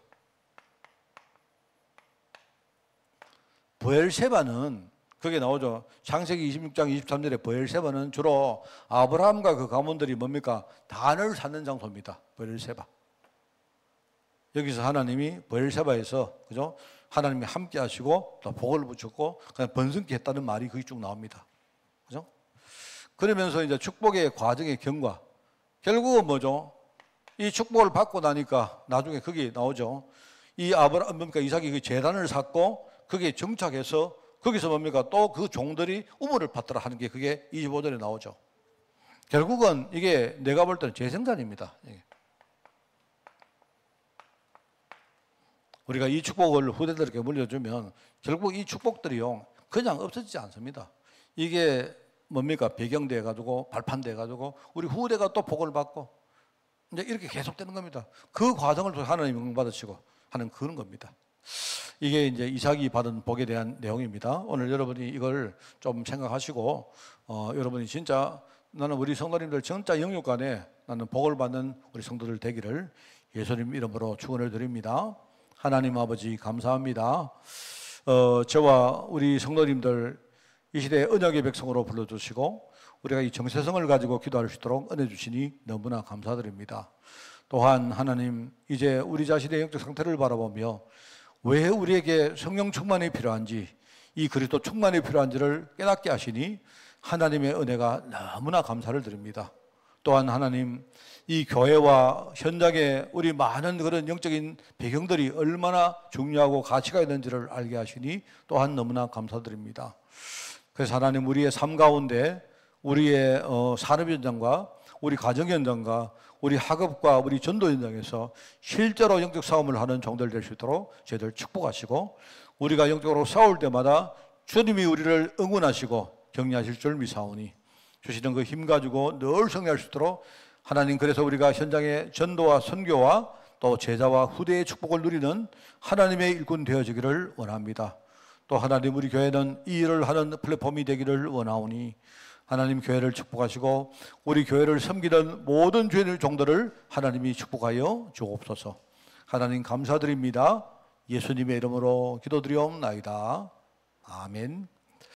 Speaker 1: 브엘세바는 그게 나오죠. 창세기 26장 23절에 브엘세바는 주로 아브라함과 그 가문들이 뭡니까? 단을 쌓는 장소입니다. 브엘세바. 여기서 하나님이 브엘세바에서, 그죠? 하나님이 함께 하시고 또 복을 붙였고 그냥 번성케 했다는 말이 거기 쭉 나옵니다. 그죠? 그러면서 이제 축복의 과정의 경과. 결국은 뭐죠? 이 축복을 받고 나니까 나중에 거기 나오죠. 이 뭡니까? 이삭이 그 제단을 쌓고 거기에 정착해서 거기서 뭡니까? 또 그 종들이 우물을 팠더라 하는 게 그게 25절에 나오죠. 결국은 이게 내가 볼 때는 재생산입니다. 우리가 이 축복을 후대들에게 물려주면 결국 이 축복들이요, 그냥 없어지지 않습니다. 이게 뭡니까? 배경돼 가지고 발판돼 가지고 우리 후대가 또 복을 받고 이제 이렇게 계속되는 겁니다. 그 과정을 통해 하나님이 응받으시고 하는 그런 겁니다. 이게 이제 이삭이 받은 복에 대한 내용입니다. 오늘 여러분이 이걸 좀 생각하시고 여러분이 진짜 나는 우리 성도님들 진짜 영육간에 나는 복을 받는 우리 성도들 되기를 예수님 이름으로 축원을 드립니다. 하나님 아버지 감사합니다. 저와 우리 성도님들 이 시대의 언약의 백성으로 불러주시고 우리가 이 정체성을 가지고 기도할 수 있도록 은혜 주시니 너무나 감사드립니다. 또한 하나님, 이제 우리 자신의 영적 상태를 바라보며 왜 우리에게 성령 충만이 필요한지, 이 그리스도 충만이 필요한지를 깨닫게 하시니 하나님의 은혜가 너무나 감사를 드립니다. 또한 하나님, 이 교회와 현장에 우리 많은 그런 영적인 배경들이 얼마나 중요하고 가치가 있는지를 알게 하시니 또한 너무나 감사드립니다. 그래서 하나님, 우리의 삶 가운데 우리의 산업 현장과 우리 가정 현장과 우리 학업과 우리 전도 현장에서 실제로 영적 싸움을 하는 종들 될 수 있도록 저희들 축복하시고, 우리가 영적으로 싸울 때마다 주님이 우리를 응원하시고 격려하실 줄 미사오니 주시는 그 힘 가지고 늘 승리할 수 있도록 하나님, 그래서 우리가 현장의 전도와 선교와 또 제자와 후대의 축복을 누리는 하나님의 일꾼 되어지기를 원합니다. 또 하나님, 우리 교회는 이 일을 하는 플랫폼이 되기를 원하오니 하나님, 교회를 축복하시고 우리 교회를 섬기는 모든 주의 종들을 하나님이 축복하여 주옵소서. 하나님 감사드립니다. 예수님의 이름으로 기도드리옵나이다. 아멘.